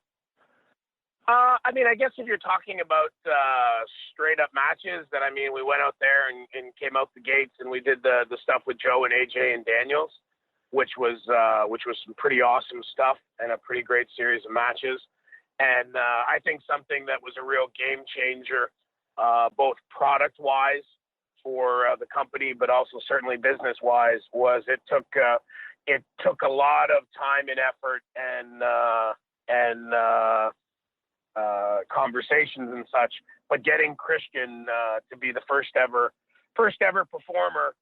I mean, I guess if you're talking about straight up matches, then I mean, we went out there and came out the gates, and we did the stuff with Joe and AJ and Daniels, which was some pretty awesome stuff and a pretty great series of matches. And I think something that was a real game changer, both product wise for the company, but also certainly business wise, was it took a lot of time and effort and conversations and such, but getting Christian to be the first ever performer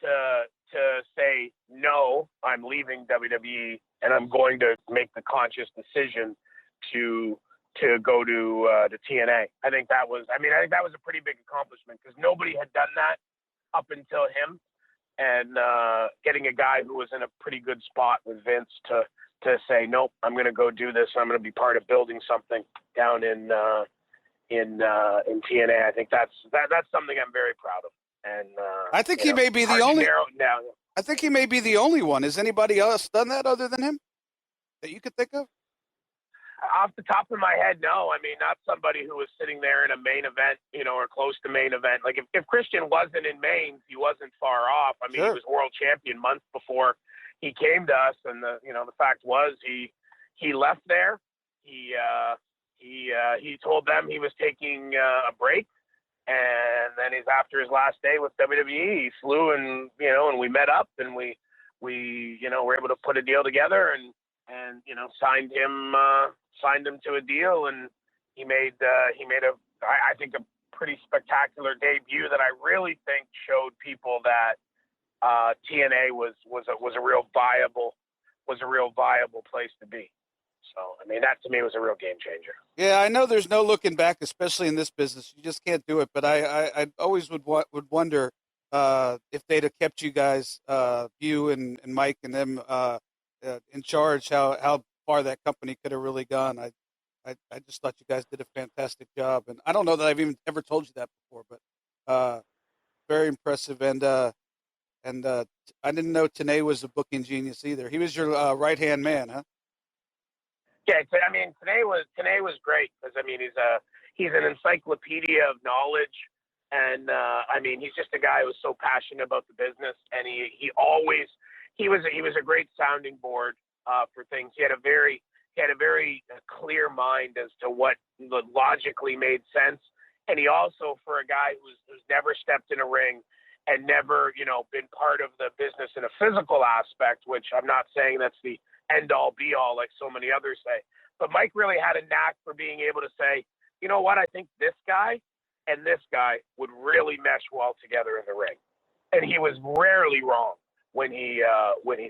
to say, no, I'm leaving WWE and I'm going to make the conscious decision to go to TNA. I think that was a pretty big accomplishment because nobody had done that up until him, and getting a guy who was in a pretty good spot with Vince to say, nope, I'm going to go do this. I'm going to be part of building something down in TNA. I think that's something I'm very proud of. And I think he may be the only. I think he may be the only one. Has anybody else done that other than him that you could think of? Off the top of my head, no. I mean, not somebody who was sitting there in a main event, or close to main event. Like if Christian wasn't in main, he wasn't far off. I mean, Sure. He was world champion months before he came to us, and the fact was he left there. He told them he was taking a break, and then after his last day with WWE, he flew and we met up and we were able to put a deal together and signed him to a deal, and he made I think pretty spectacular debut that I really think showed people that TNA was a real viable place to be. So, I mean, that to me was a real game changer. Yeah, I know there's no looking back, especially in this business. You just can't do it. But I always would wonder if they'd have kept you guys, you and Mike and them in charge, how far that company could have really gone. I just thought you guys did a fantastic job, and I don't know that I've even ever told you that before, but very impressive. And I didn't know Tenay was a booking genius either. He was your right hand man, huh? Yeah, I mean, Tenay was great because I mean he's an encyclopedia of knowledge, and I mean he's just a guy who was so passionate about the business, and he was a great sounding board for things. He had a very clear mind as to what logically made sense, and he also, for a guy who's never stepped in a ring and never been part of the business in a physical aspect, which I'm not saying that's the end all be all like so many others say, but Mike really had a knack for being able to say, you know what, I think this guy and this guy would really mesh well together in the ring, and he was rarely wrong when he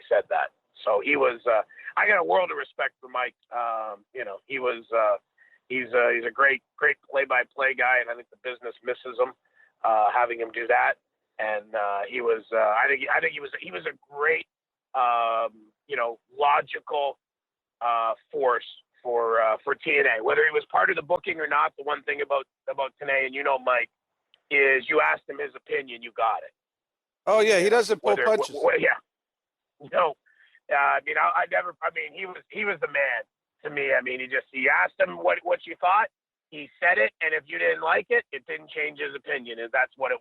said that. So he was. I got a world of respect for Mike. He's a great play-by-play guy, and I think the business misses him having him do that. And he was. I think he was a great logical force for TNA. Whether he was part of the booking or not, the one thing about TNA, and Mike, is you asked him his opinion, you got it. Oh yeah, he doesn't pull punches. Yeah. No. He was the man to me. I mean, he asked him what you thought. He said it, and if you didn't like it, it didn't change his opinion. And that's what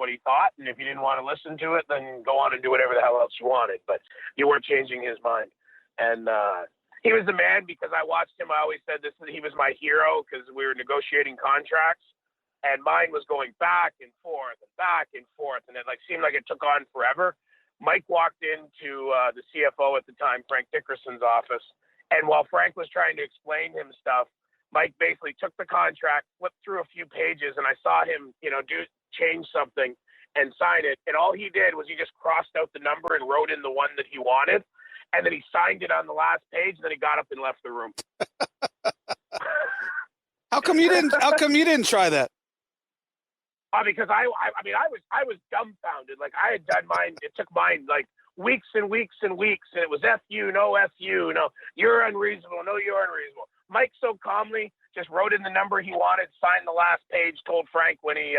he thought. And if you didn't want to listen to it, then go on and do whatever the hell else you wanted. But you weren't changing his mind. And he was the man because I watched him. I always said he was my hero because we were negotiating contracts, and mine was going back and forth, and it seemed like it took on forever. Mike walked into the CFO at the time, Frank Dickerson's office, and while Frank was trying to explain him stuff, Mike basically took the contract, flipped through a few pages, and I saw him, change something and sign it. And all he did was he just crossed out the number and wrote in the one that he wanted, and then he signed it on the last page. And then he got up and left the room. How come you didn't try that? Because I was dumbfounded. Like I had done mine. It took mine like weeks and weeks and weeks, and it was F you, no, you're unreasonable, no, you're unreasonable. Mike so calmly just wrote in the number he wanted, signed the last page, told Frank when he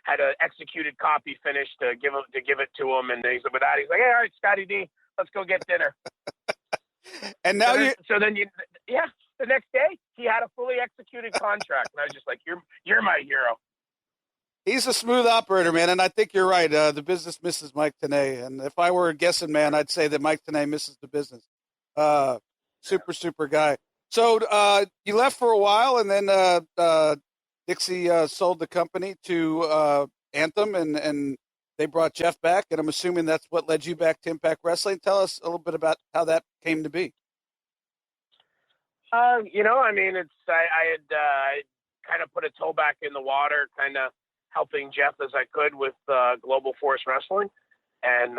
had an executed copy finished to give it to him, and he's with that he's like, hey, all right, Scotty D, let's go get dinner. And now the next day he had a fully executed contract, and I was just like, you're my hero. He's a smooth operator, man, and I think you're right. The business misses Mike Tenay, and if I were a guessing man, I'd say that Mike Tenay misses the business. Super guy. So you left for a while, and then Dixie sold the company to Anthem, and they brought Jeff back, and I'm assuming that's what led you back to Impact Wrestling. Tell us a little bit about how that came to be. I had kind of put a toe back in the water, kind of helping Jeff as I could with Global Force Wrestling. And,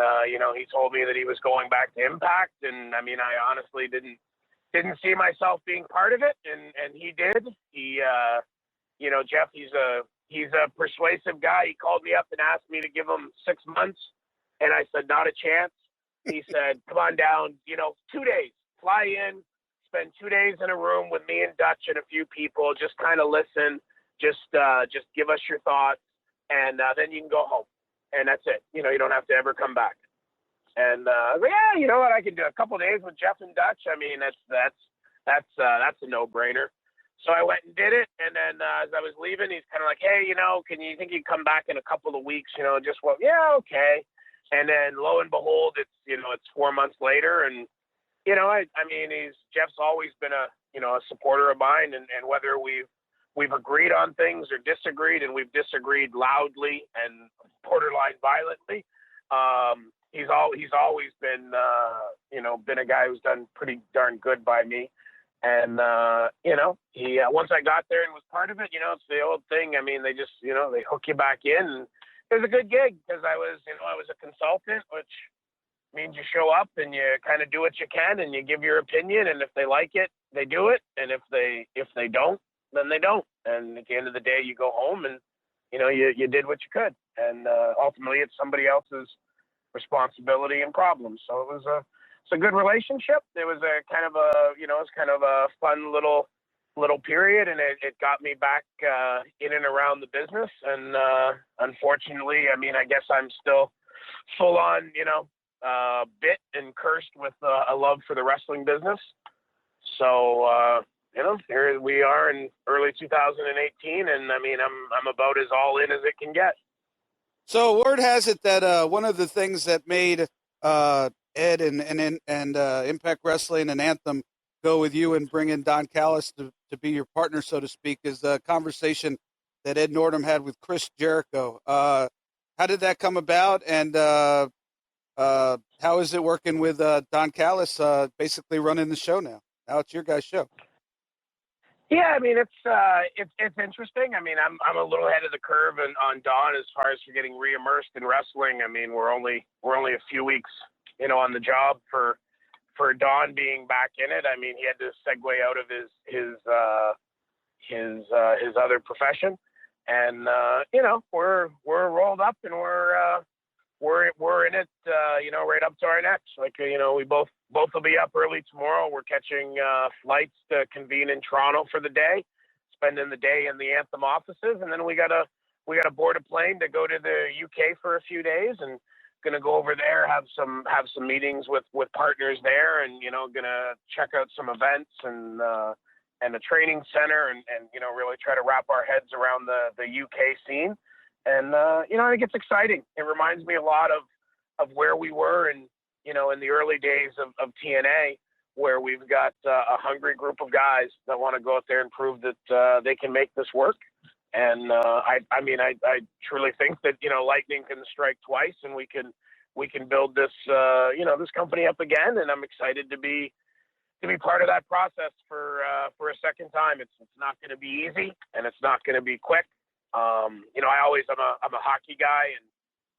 he told me that he was going back to Impact. And I mean, I honestly didn't see myself being part of it. And he did. Jeff, he's a persuasive guy. He called me up and asked me to give him 6 months. And I said, not a chance. He said, come on down, 2 days, fly in, spend 2 days in a room with me and Dutch and a few people, just kind of listen. Just give us your thoughts, and then you can go home, and that's it. You don't have to ever come back. And I was like, yeah, you know what? I can do a couple of days with Jeff and Dutch. I mean, that's a no-brainer. So I went and did it, and then as I was leaving, he's kind of like, hey, can you think you'd come back in a couple of weeks? Yeah, okay. And then lo and behold, it's 4 months later, and Jeff's always been a supporter of mine, and whether we've agreed on things or disagreed, and we've disagreed loudly and borderline violently. He's always been, been a guy who's done pretty darn good by me. And, he, once I got there and was part of it, it's the old thing. I mean, they just, they hook you back in. And it was a good gig because I was a consultant, which means you show up and you kind of do what you can and you give your opinion. And if they like it, they do it. And if they don't, then they don't. And at the end of the day, you go home and, you did what you could. And ultimately, it's somebody else's responsibility and problem. So it's a good relationship. It was a kind of a fun little period, and it got me back in and around the business. And unfortunately, I mean, I guess I'm still full on, bit and cursed with a love for the wrestling business. So, here we are in early 2018, and I mean, I'm about as all in as it can get. So word has it that one of the things that made Ed and Impact Wrestling and Anthem go with you and bring in Don Callis to be your partner, so to speak, is the conversation that Ed Nordholm had with Chris Jericho. How did that come about, and how is it working with Don Callis basically running the show now? Now it's your guys' show. Yeah, I mean, it's interesting. I mean, I'm a little ahead of the curve on Don as far as for getting re-immersed in wrestling. I mean, we're only a few weeks, on the job for Don being back in it. I mean, he had to segue out of his other profession, and we're rolled up and we're in it, right up to our necks. Like, we both will be up early tomorrow. We're catching flights to convene in Toronto for the day, spending the day in the Anthem offices, and then we gotta board a plane to go to the UK for a few days, and gonna go over there, have some meetings with partners there, and gonna check out some events and a training center, and really try to wrap our heads around the UK scene. And I think it's exciting. It reminds me a lot of where we were in the early days of TNA, where we've got a hungry group of guys that want to go out there and prove that they can make this work. And I truly think that lightning can strike twice, and we can build this this company up again. And I'm excited to be part of that process for a second time. It's not going to be easy, and it's not going to be quick. I'm a hockey guy, and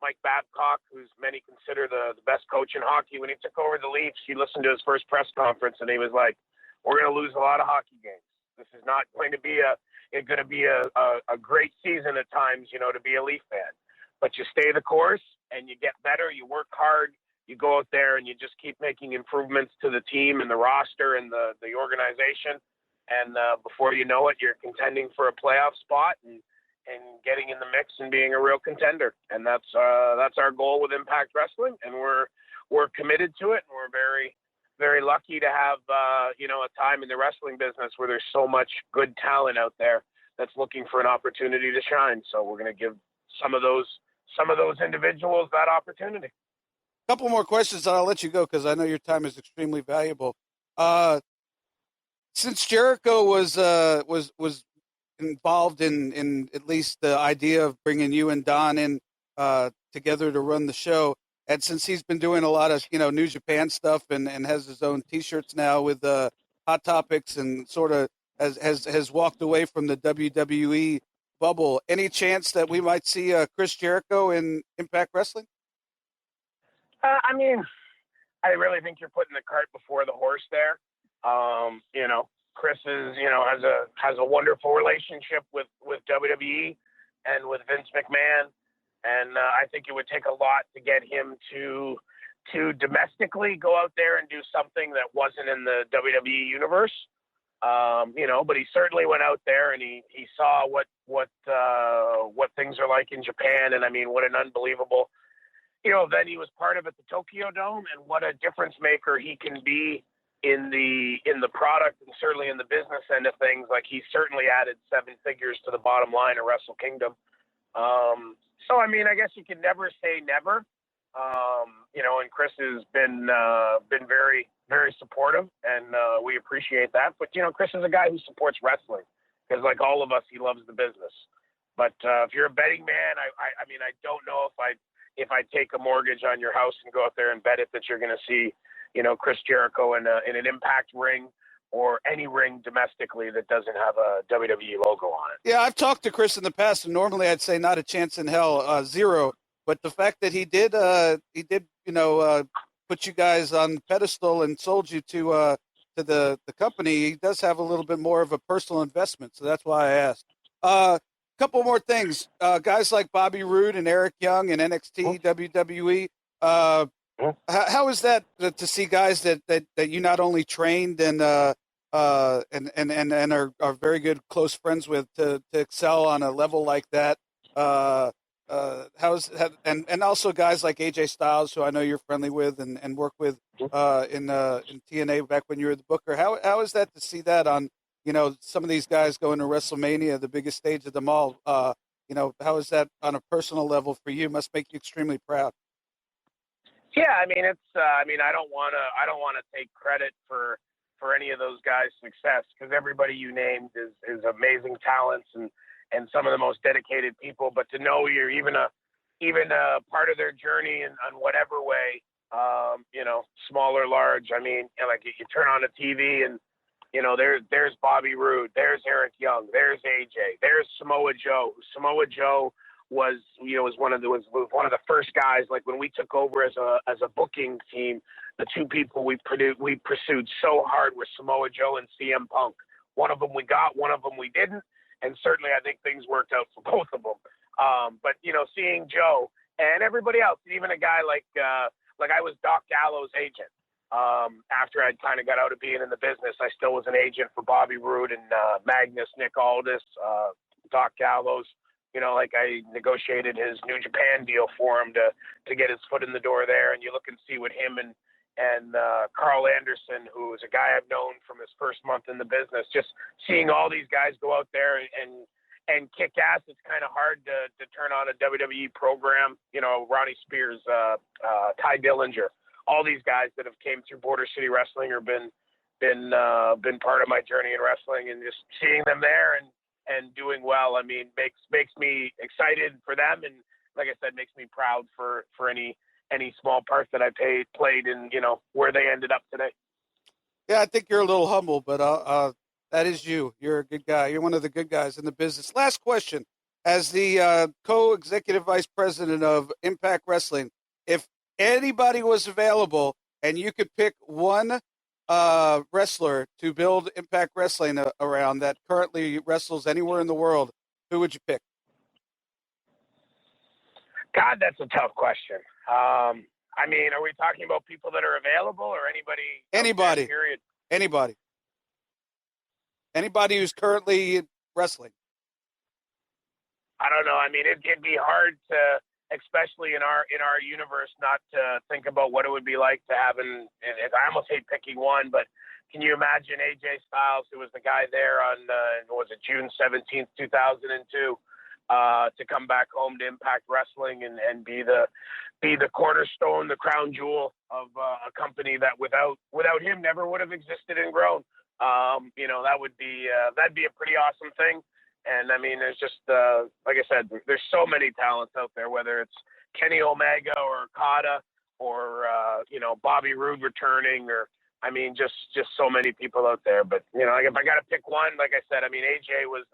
Mike Babcock, who's many consider the best coach in hockey, when he took over the Leafs, he listened to his first press conference and he was like, "We're going to lose a lot of hockey games. This is not going to be a great season at times, to be a Leaf fan. But you stay the course and you get better. You work hard. You go out there and you just keep making improvements to the team and the roster and the organization. And before you know it, you're contending for a playoff spot and getting in the mix and being a real contender." And that's our goal with Impact Wrestling, and we're committed to it, and we're very, very lucky to have a time in the wrestling business where there's so much good talent out there that's looking for an opportunity to shine. So we're going to give some of those individuals that opportunity. A couple more questions, and I'll let you go because I know your time is extremely valuable. Since Jericho was involved in at least the idea of bringing you and Don in together to run the show, and since he's been doing a lot of New Japan stuff and has his own T-shirts now with Hot Topics and sort of has walked away from the WWE bubble, any chance that we might see Chris Jericho in Impact Wrestling? I mean, I really think you're putting the cart before the horse there. Chris is, has a wonderful relationship with WWE and with Vince McMahon. And I think it would take a lot to get him to domestically go out there and do something that wasn't in the WWE universe. But he certainly went out there and he saw what things are like in Japan. And I mean, what an unbelievable, then he was part of at the Tokyo Dome, and what a difference maker he can be in the product and certainly in the business end of things. Like, he certainly added 7 figures to the bottom line of Wrestle Kingdom. So, I mean, I guess you can never say never. And Chris has been very, very supportive, and we appreciate that. But, Chris is a guy who supports wrestling because, like all of us, he loves the business. But if you're a betting man, I mean, I don't know if I take a mortgage on your house and go out there and bet it that you're going to see, Chris Jericho in an Impact ring or any ring domestically that doesn't have a WWE logo on it. Yeah, I've talked to Chris in the past, and normally I'd say not a chance in hell, zero. But the fact that he did, put you guys on the pedestal and sold you to the company, he does have a little bit more of a personal investment. So that's why I asked. Couple more things. Guys like Bobby Roode and Eric Young in NXT, WWE. How is that to see guys that you not only trained and are very good close friends with to excel on a level like that? And also guys like AJ Styles, who I know you're friendly with and work with in TNA back when you were the booker. How is that to see that on some of these guys going to WrestleMania, the biggest stage of them all? How is that on a personal level for you? Must make you extremely proud. Yeah, I mean, it's. I don't want to take credit for any of those guys' success, because everybody you named is amazing talents and some of the most dedicated people. But to know you're even a part of their journey in whatever way, small or large. I mean, like you turn on the TV and there's Bobby Roode, there's Eric Young, there's AJ, there's Samoa Joe. Samoa Joe was one of the first guys. Like when we took over as a booking team, the two people we pursued so hard were Samoa Joe and CM Punk. One of them we got, one of them we didn't, and certainly I think things worked out for both of them. But seeing Joe and everybody else, even a guy like I was Doc Gallows' agent. After I'd kind of got out of being in the business, I still was an agent for Bobby Roode and Magnus, Nick Aldis, Doc Gallows. I negotiated his New Japan deal for him to get his foot in the door there. And you look and see what him and Carl Anderson, who is a guy I've known from his first month in the business, just seeing all these guys go out there and kick ass. It's kind of hard to turn on a WWE program. Ronnie Spears, Ty Dillinger, all these guys that have came through Border City Wrestling or been part of my journey in wrestling, and just seeing them there and doing well, I mean, makes me excited for them, and like I said, makes me proud for any small part that I played in where they ended up today. Yeah, I think you're a little humble, but that is you. You're a good guy. You're one of the good guys in the business. Last question: as the co-executive vice president of Impact Wrestling, if anybody was available and you could pick one wrestler to build Impact Wrestling around that currently wrestles anywhere in the world, who would you pick? God, that's a tough question. I mean, are we talking about people that are available or anybody? Anybody. Period. Anybody. Anybody who's currently wrestling. I don't know. I mean, it'd be hard to, especially in our universe, not to think about what it would be like to have I almost hate picking one, but can you imagine AJ Styles, who was the guy there on June 17th, 2002, to come back home to Impact Wrestling and be the cornerstone, the crown jewel of a company that without him never would have existed and grown. That'd be a pretty awesome thing. And I mean, there's just, like I said, there's so many talents out there, whether it's Kenny Omega or Okada or, Bobby Roode returning, or, I mean, just so many people out there. But, if I got to pick one, like I said, I mean, AJ was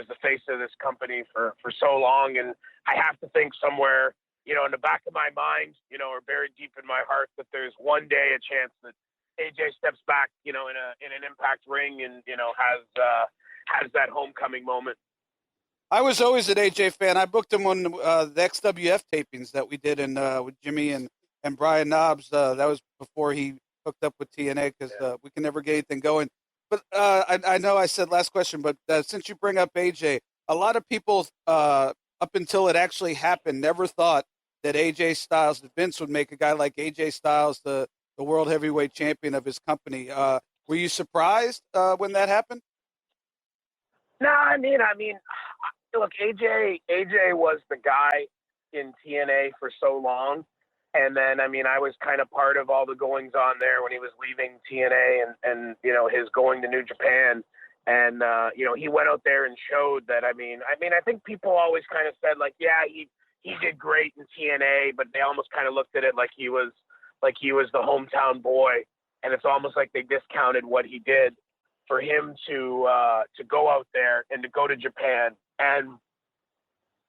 the face of this company for so long. And I have to think somewhere, in the back of my mind, or buried deep in my heart, that there's one day a chance that AJ steps back, in an Impact ring and, has that homecoming moment. I was always an AJ fan. I booked him on the XWF tapings that we did with Jimmy and Brian Knobs. That was before he hooked up with TNA, because we can never get anything going. But I know I said last question, but since you bring up AJ, a lot of people up until it actually happened never thought that AJ Styles, that Vince would make a guy like AJ Styles the world heavyweight champion of his company. Were you surprised when that happened? No, I mean, look, AJ was the guy in TNA for so long. And then, I mean, I was kind of part of all the goings on there when he was leaving TNA and his going to New Japan. And, he went out there and showed that, I think people always kind of said, like, yeah, he did great in TNA, but they almost kind of looked at it like he was the hometown boy. and it's almost like they discounted what he did for him to go out there and to go to Japan and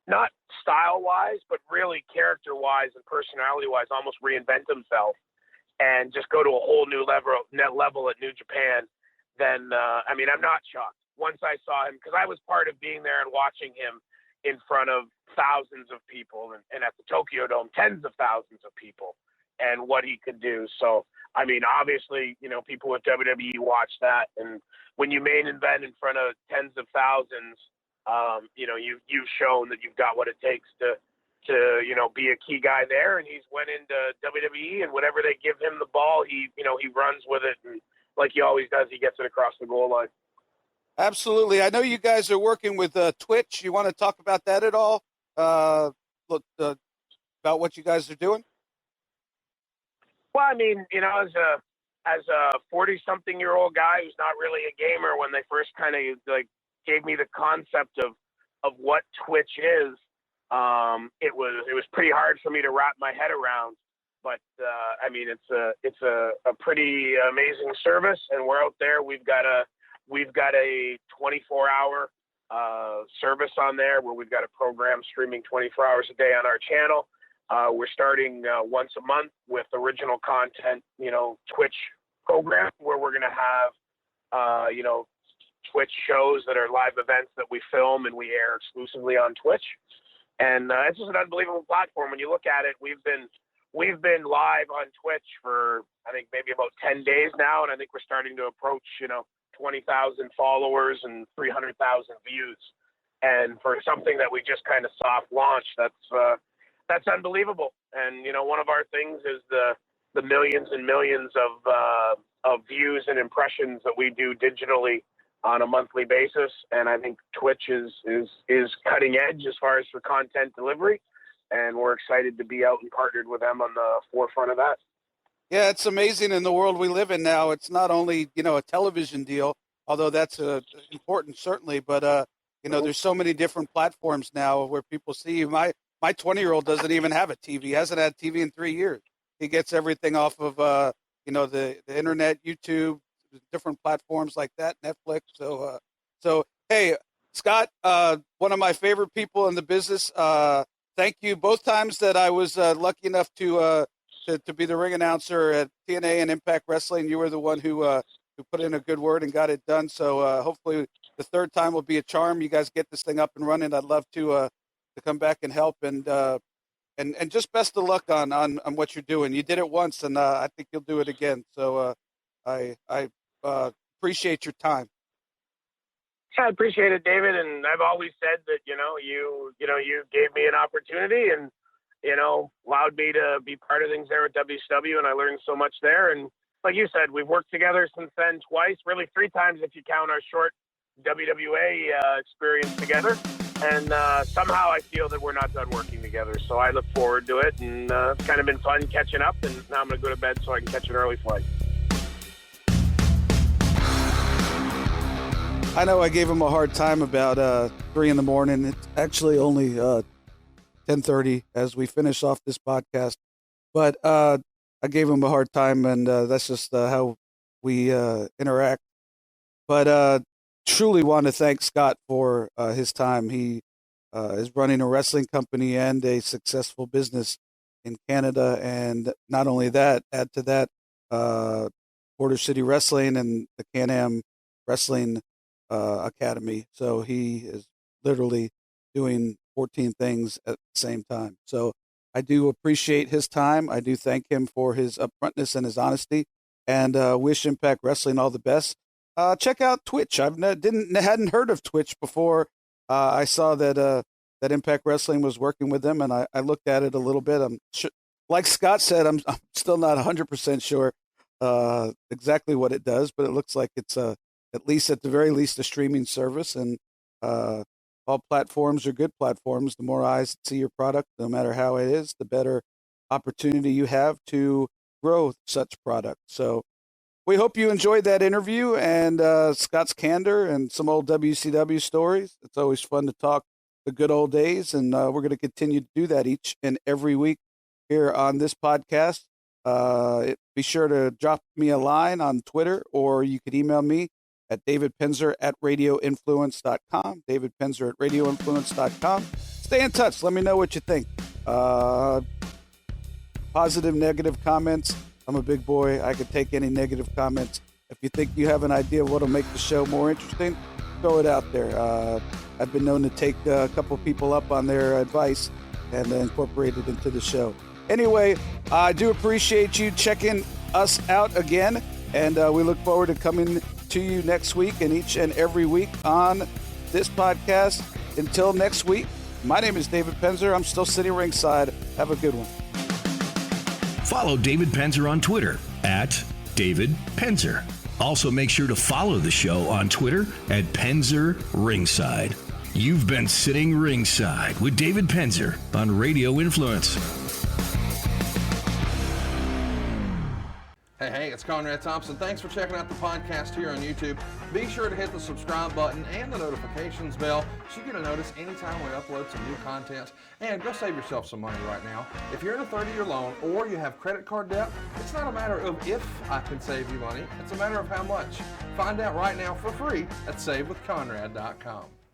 not style-wise, but really character-wise and personality-wise, almost reinvent himself and just go to a whole new level at New Japan. Then, I mean, I'm not shocked. Once I saw him, because I was part of being there and watching him in front of thousands of people, and at the Tokyo Dome, tens of thousands of people, and what he could do. So, I mean, obviously, you know, people with WWE watch that, and when you main event in front of tens of thousands, you know, you've shown that you've got what it takes to you know, be a key guy there. And he's went into WWE, and whenever they give him the ball, he runs with it, and like he always does, he gets it across the goal line. Absolutely. I know you guys are working with Twitch. You want to talk about that at all? About what you guys are doing? Well, I mean, you know, as a 40-something-year-old guy who's not really a gamer, when they first kind of like gave me the concept of what Twitch is, it was pretty hard for me to wrap my head around. But I mean, it's a pretty amazing service, and we're out there. We've got a 24-hour service on there where we've got a program streaming 24 hours a day on our channel. We're starting once a month with original content, you know, Twitch program where we're going to have, you know, Twitch shows that are live events that we film and we air exclusively on Twitch. And it's just an unbelievable platform. When you look at it, we've been live on Twitch for, I think, maybe about 10 days now. And I think we're starting to approach, you know, 20,000 followers and 300,000 views. And for something that we just kind of soft launched, that's unbelievable. And, you know, one of our things is the millions and millions of views and impressions that we do digitally on a monthly basis. And I think Twitch is cutting edge as far as for content delivery. And we're excited to be out and partnered with them on the forefront of that. Yeah, it's amazing in the world we live in now. It's not only, you know, a television deal, although that's important certainly, but you know, there's so many different platforms now where people see you. My 20-year-old doesn't even have a TV. He hasn't had TV in 3 years. He gets everything off of you know, the internet, YouTube, different platforms like that, Netflix. So hey, Scott, one of my favorite people in the business. Thank you both times that I was lucky enough to be the ring announcer at TNA and Impact Wrestling. You were the one who put in a good word and got it done. So hopefully the third time will be a charm. You guys get this thing up and running. I'd love to come back and help, and just best of luck on what you're doing. You did it once, and I think you'll do it again. So I appreciate your time. Yeah, I appreciate it, David. And I've always said that, you gave me an opportunity and, allowed me to be part of things there at WCW, and I learned so much there. And like you said, we've worked together since then twice, really 3 times if you count our short WWA experience together. And somehow I feel that we're not done working together. So I look forward to it, and it's kind of been fun catching up, and now I'm going to go to bed so I can catch an early flight. I know I gave him a hard time about 3 a.m. It's actually only 10:30 as we finish off this podcast. But I gave him a hard time, and that's just how we interact. But truly want to thank Scott for his time. He is running a wrestling company and a successful business in Canada. And not only that, add to that Border City Wrestling and the Can-Am Wrestling Academy. So he is literally doing 14 things at the same time. So I do appreciate his time. I do thank him for his upfrontness and his honesty, and wish Impact Wrestling all the best. Check out Twitch. Hadn't heard of Twitch before. I saw that Impact Wrestling was working with them, and I looked at it a little bit. Like Scott said, I'm still not 100% sure exactly what it does, but it looks like it's at the very least a streaming service, and all platforms are good platforms. The more eyes that see your product, no matter how it is, the better opportunity you have to grow such product. So we hope you enjoyed that interview and Scott's candor and some old WCW stories. It's always fun to talk the good old days, and we're going to continue to do that each and every week here on this podcast. Be sure to drop me a line on Twitter, or you could email me at davidpenzer@radioinfluence.com, davidpenzer@radioinfluence.com. Stay in touch. Let me know what you think. Positive, negative comments. I'm a big boy. I could take any negative comments. If you think you have an idea of what will make the show more interesting, throw it out there. I've been known to take a couple people up on their advice and incorporate it into the show. Anyway, I do appreciate you checking us out again, and we look forward to coming to you next week and each and every week on this podcast. Until next week, my name is David Penzer. I'm still sitting ringside. Have a good one. Follow David Penzer on Twitter at David Penzer. Also, make sure to follow the show on Twitter at Penzer Ringside. You've been Sitting Ringside with David Penzer on Radio Influence. Hey, it's Conrad Thompson. Thanks for checking out the podcast here on YouTube. Be sure to hit the subscribe button and the notifications bell so you get a notice anytime we upload some new content. And go save yourself some money right now. If you're in a 30-year loan or you have credit card debt, it's not a matter of if I can save you money. It's a matter of how much. Find out right now for free at SaveWithConrad.com.